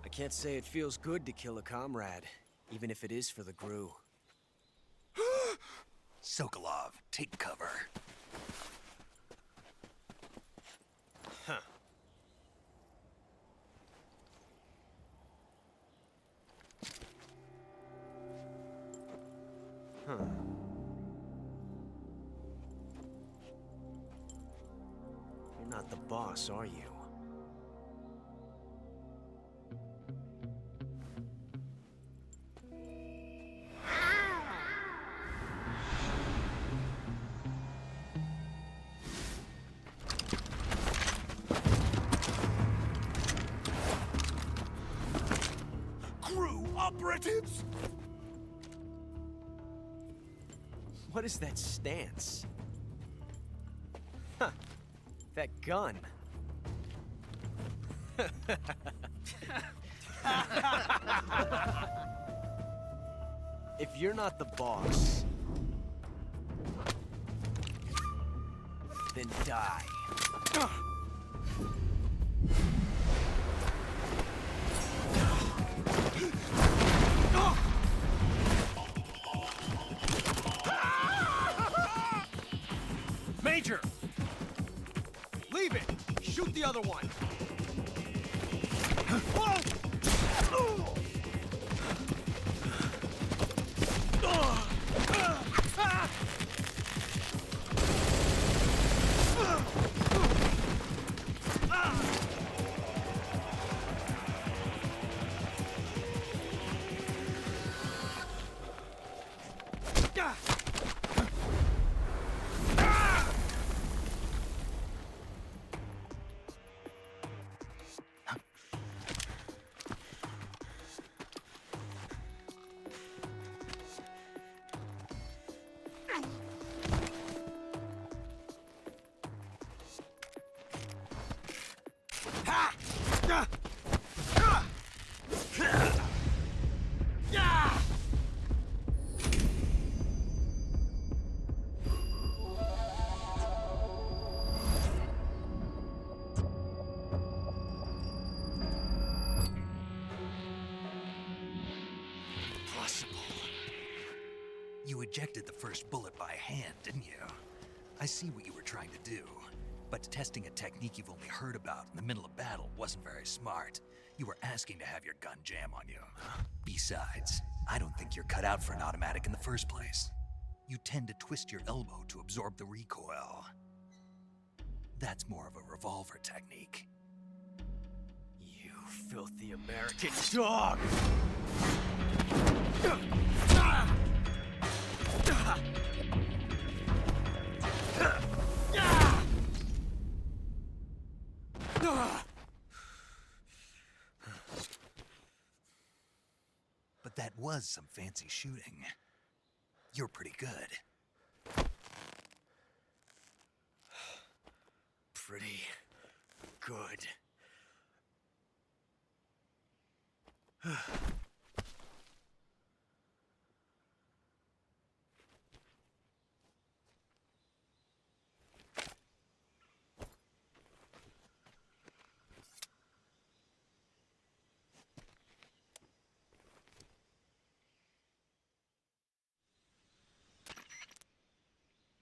I can't say it feels good to kill a comrade, even if it is for the GRU. Sokolov, take cover. Huh. Huh. You're not the boss, are you? Crew operatives! What is that stance? Huh. That gun. If you're not the boss, then die. Major! Leave it! Shoot the other one! ejected the first bullet by hand, didn't you? I see what you were trying to do, but testing a technique you've only heard about in the middle of battle wasn't very smart. You were asking to have your gun jam on you. Besides, I don't think you're cut out for an automatic in the first place. You tend to twist your elbow to absorb the recoil. That's more of a revolver technique. You filthy American dog! But that was some fancy shooting. You're pretty good. Pretty good.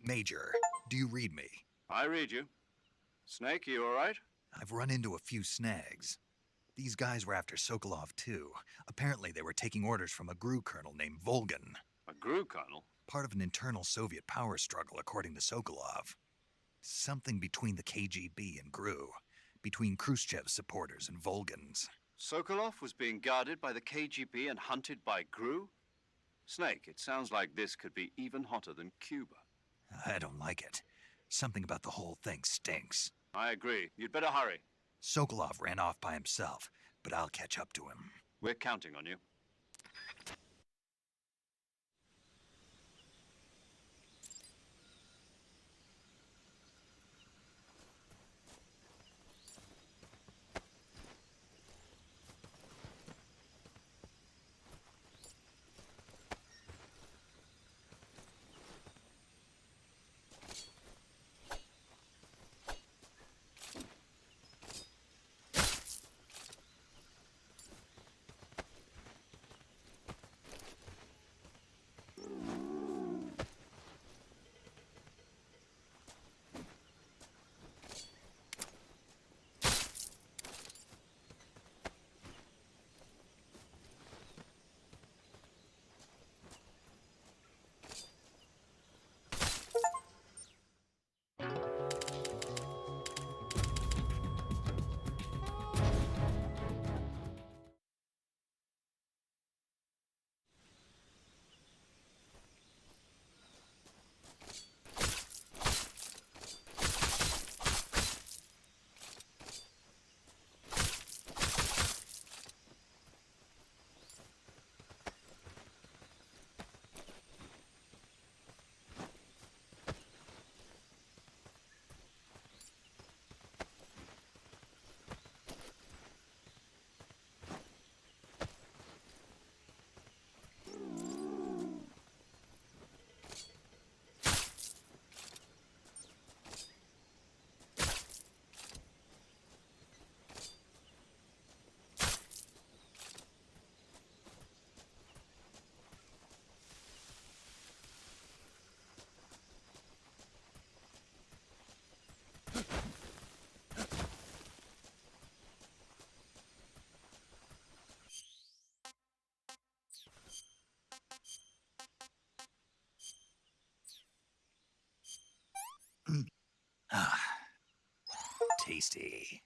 Major, do you read me? I read you. Snake, you all right? I've run into a few snags. These guys were after Sokolov too. Apparently they were taking orders from a GRU colonel named Volgan. A GRU colonel? Part of an internal Soviet power struggle, according to Sokolov. Something between the KGB and GRU. Between Khrushchev's supporters and Volgan's. Sokolov was being guarded by the KGB and hunted by GRU? Snake, it sounds like this could be even hotter than Cuba. I don't like it. Something about the whole thing stinks. I agree. You'd better hurry. Sokolov ran off by himself, but I'll catch up to him. We're counting on you. Tasty.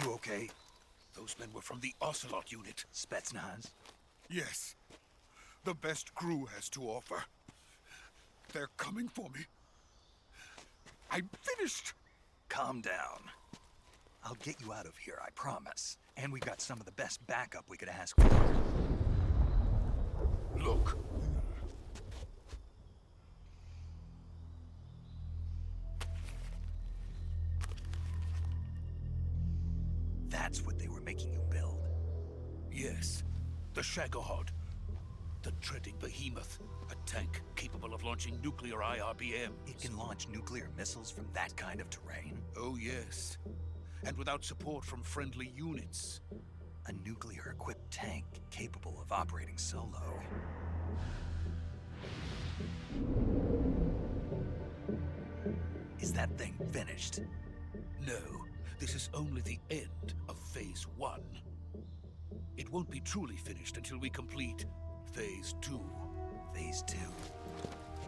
You okay? Those men were from the Ocelot unit. Spetsnaz? Yes. The best GRU has to offer. They're coming for me. I'm finished. Calm down. I'll get you out of here, I promise. And we got some of the best backup we could ask for. Look. That's what they were making you build? Yes. The Shagohod. The dreaded behemoth. A tank capable of launching nuclear IRBMs. It can launch nuclear missiles from that kind of terrain? Oh, yes. And without support from friendly units. A nuclear-equipped tank capable of operating solo. Is that thing finished? No, this is only the end of Phase 1. It won't be truly finished until we complete Phase 2. Phase 2?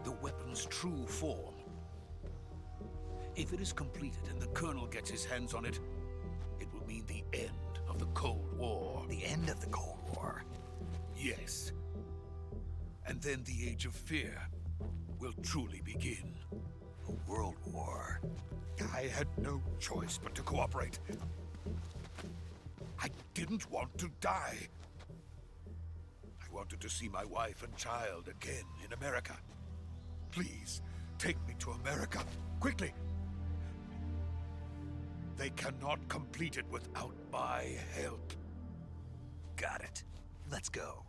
The weapon's true form. If it is completed and the Colonel gets his hands on it, it will mean the end of the Cold War. The end of the Cold War? Yes. And then the Age of Fear will truly begin. A world war? I had no choice but to cooperate. I didn't want to die. I wanted to see my wife and child again in America. Please, take me to America, quickly. They cannot complete it without my help. Got it. Let's go.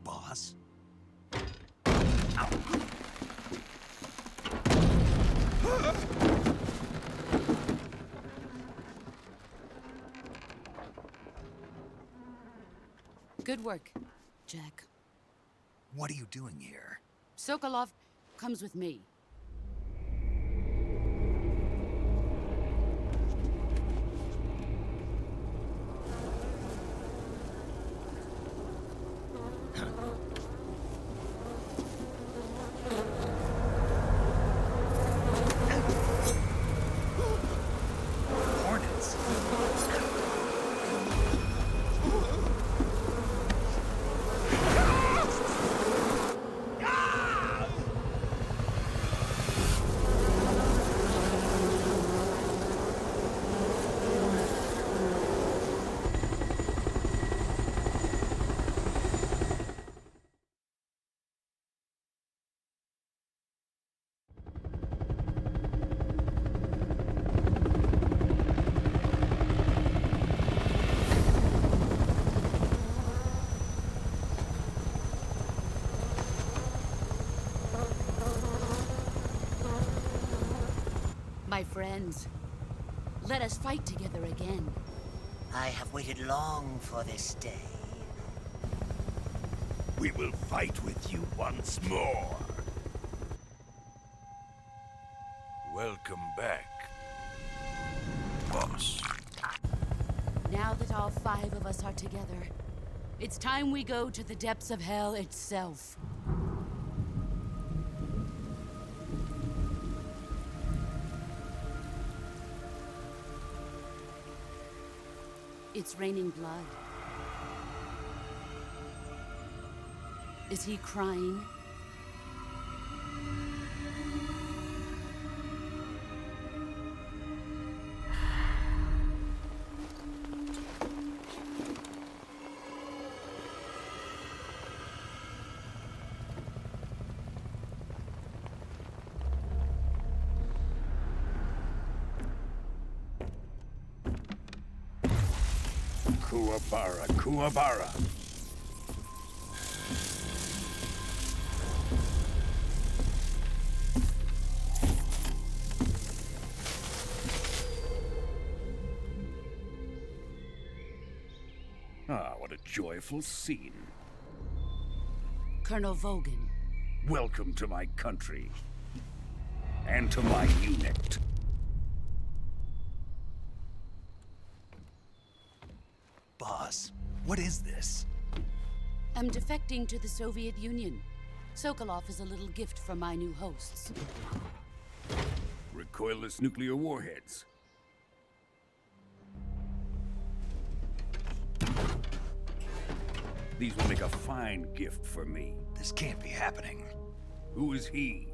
Boss? Good work, Jack. What are you doing here? Sokolov comes with me. Hornets? My friends, let us fight together again. I have waited long for this day. We will fight with you once more. Welcome back, boss. Now that all 5 of us are together, it's time we go to the depths of hell itself. It's raining blood. Is he crying? Kuwabara, Kuwabara. Ah, what a joyful scene. Colonel Vogan. Welcome to my country. And to my unit. Boss, what is this? I'm defecting to the Soviet Union. Sokolov is a little gift from my new hosts. Recoilless nuclear warheads. These will make a fine gift for me. This can't be happening. Who is he?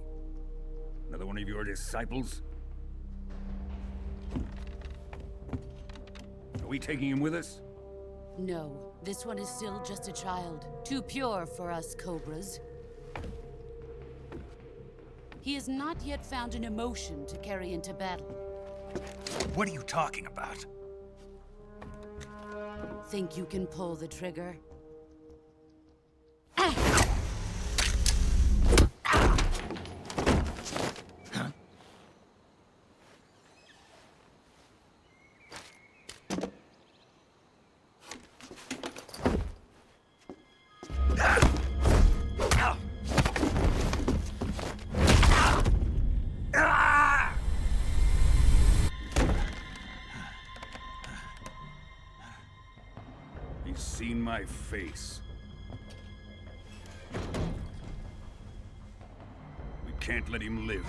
Another one of your disciples? Are we taking him with us? No, this one is still just a child. Too pure for us Cobras. He has not yet found an emotion to carry into battle. What are you talking about? Think you can pull the trigger? He's seen my face. We can't let him live.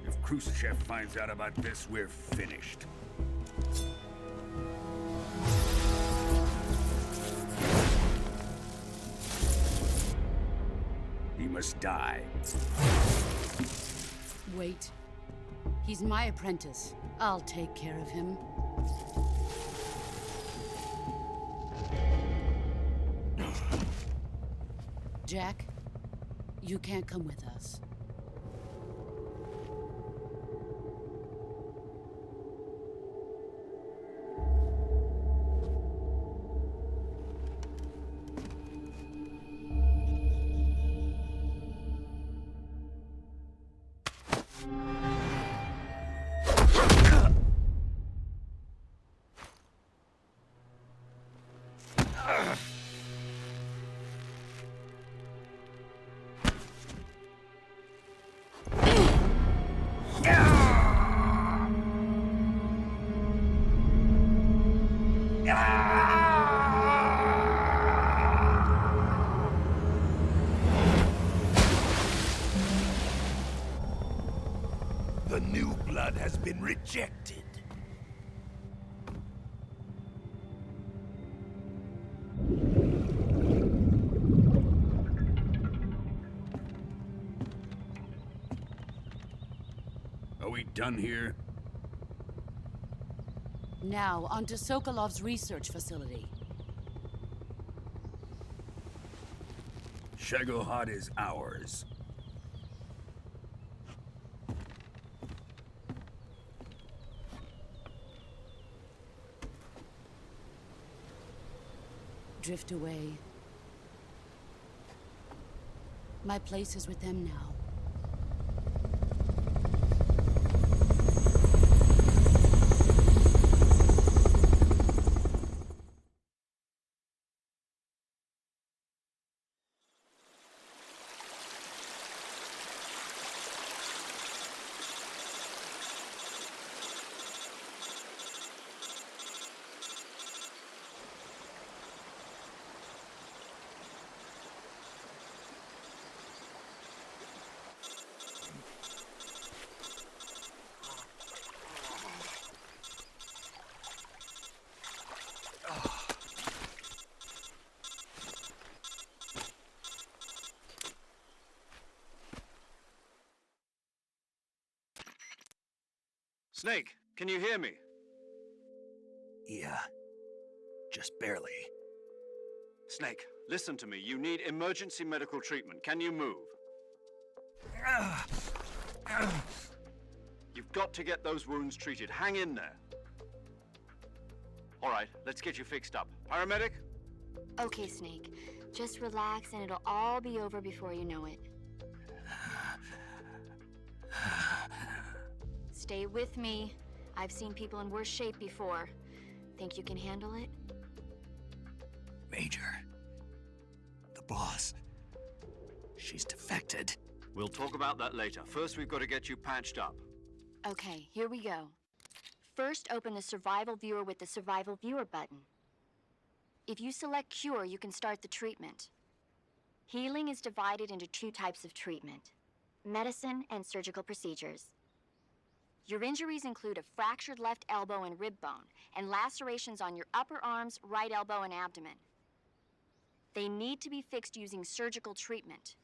If Khrushchev finds out about this, we're finished. He must die. Wait. He's my apprentice. I'll take care of him. Jack, you can't come with us. The new blood has been rejected. Are we done here? Now, onto Sokolov's research facility. Shagohod is ours. Drift away. My place is with them now. Snake, can you hear me? Yeah. Just barely. Snake, listen to me. You need emergency medical treatment. Can you move? You've got to get those wounds treated. Hang in there. All right, let's get you fixed up. Paramedic? Okay, Snake. Just relax and it'll all be over before you know it. Stay with me. I've seen people in worse shape before. Think you can handle it? Major. The boss. She's defected. We'll talk about that later. First, we've got to get you patched up. Okay, here we go. First, open the Survival Viewer with the Survival Viewer button. If you select Cure, you can start the treatment. Healing is divided into two types of treatment: medicine and surgical procedures. Your injuries include a fractured left elbow and rib bone, and lacerations on your upper arms, right elbow, and abdomen. They need to be fixed using surgical treatment.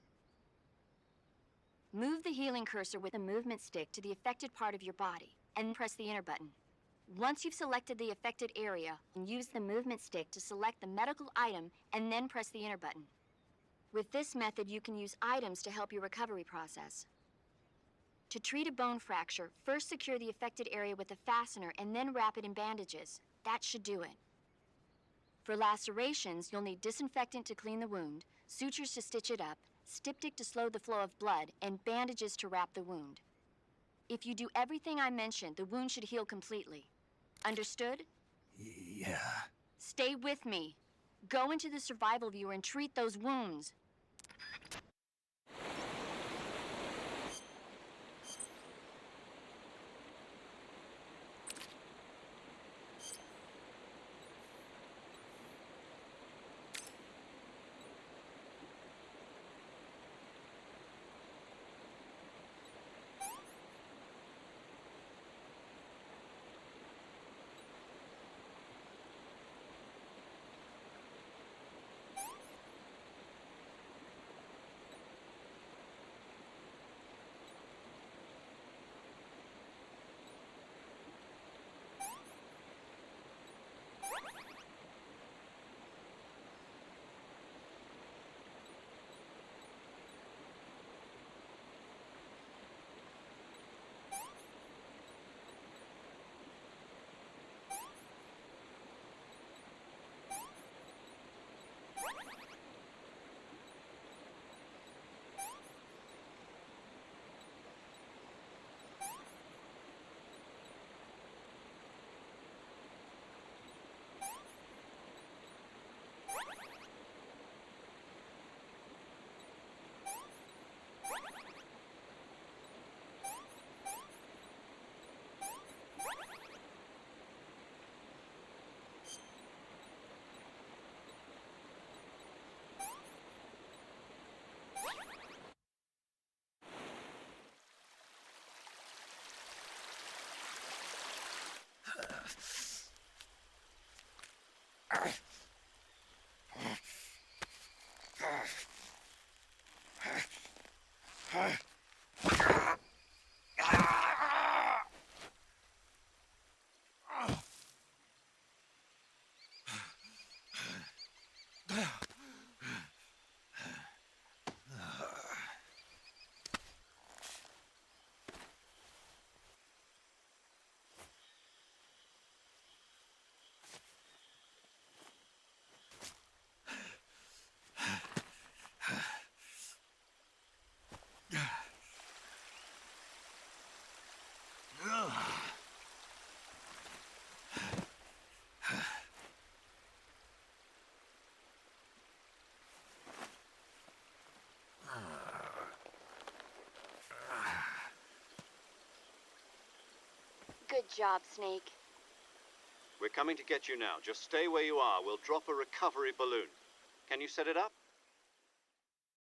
Move the healing cursor with the movement stick to the affected part of your body, and press the enter button. Once you've selected the affected area, use the movement stick to select the medical item, and then press the enter button. With this method, you can use items to help your recovery process. To treat a bone fracture, first secure the affected area with a fastener and then wrap it in bandages. That should do it. For lacerations, you'll need disinfectant to clean the wound, sutures to stitch it up, styptic to slow the flow of blood, and bandages to wrap the wound. If you do everything I mentioned, the wound should heal completely. Understood? Yeah. Stay with me. Go into the Survival Viewer and treat those wounds. Good job, Snake. We're coming to get you now. Just stay where you are. We'll drop a recovery balloon. Can you set it up?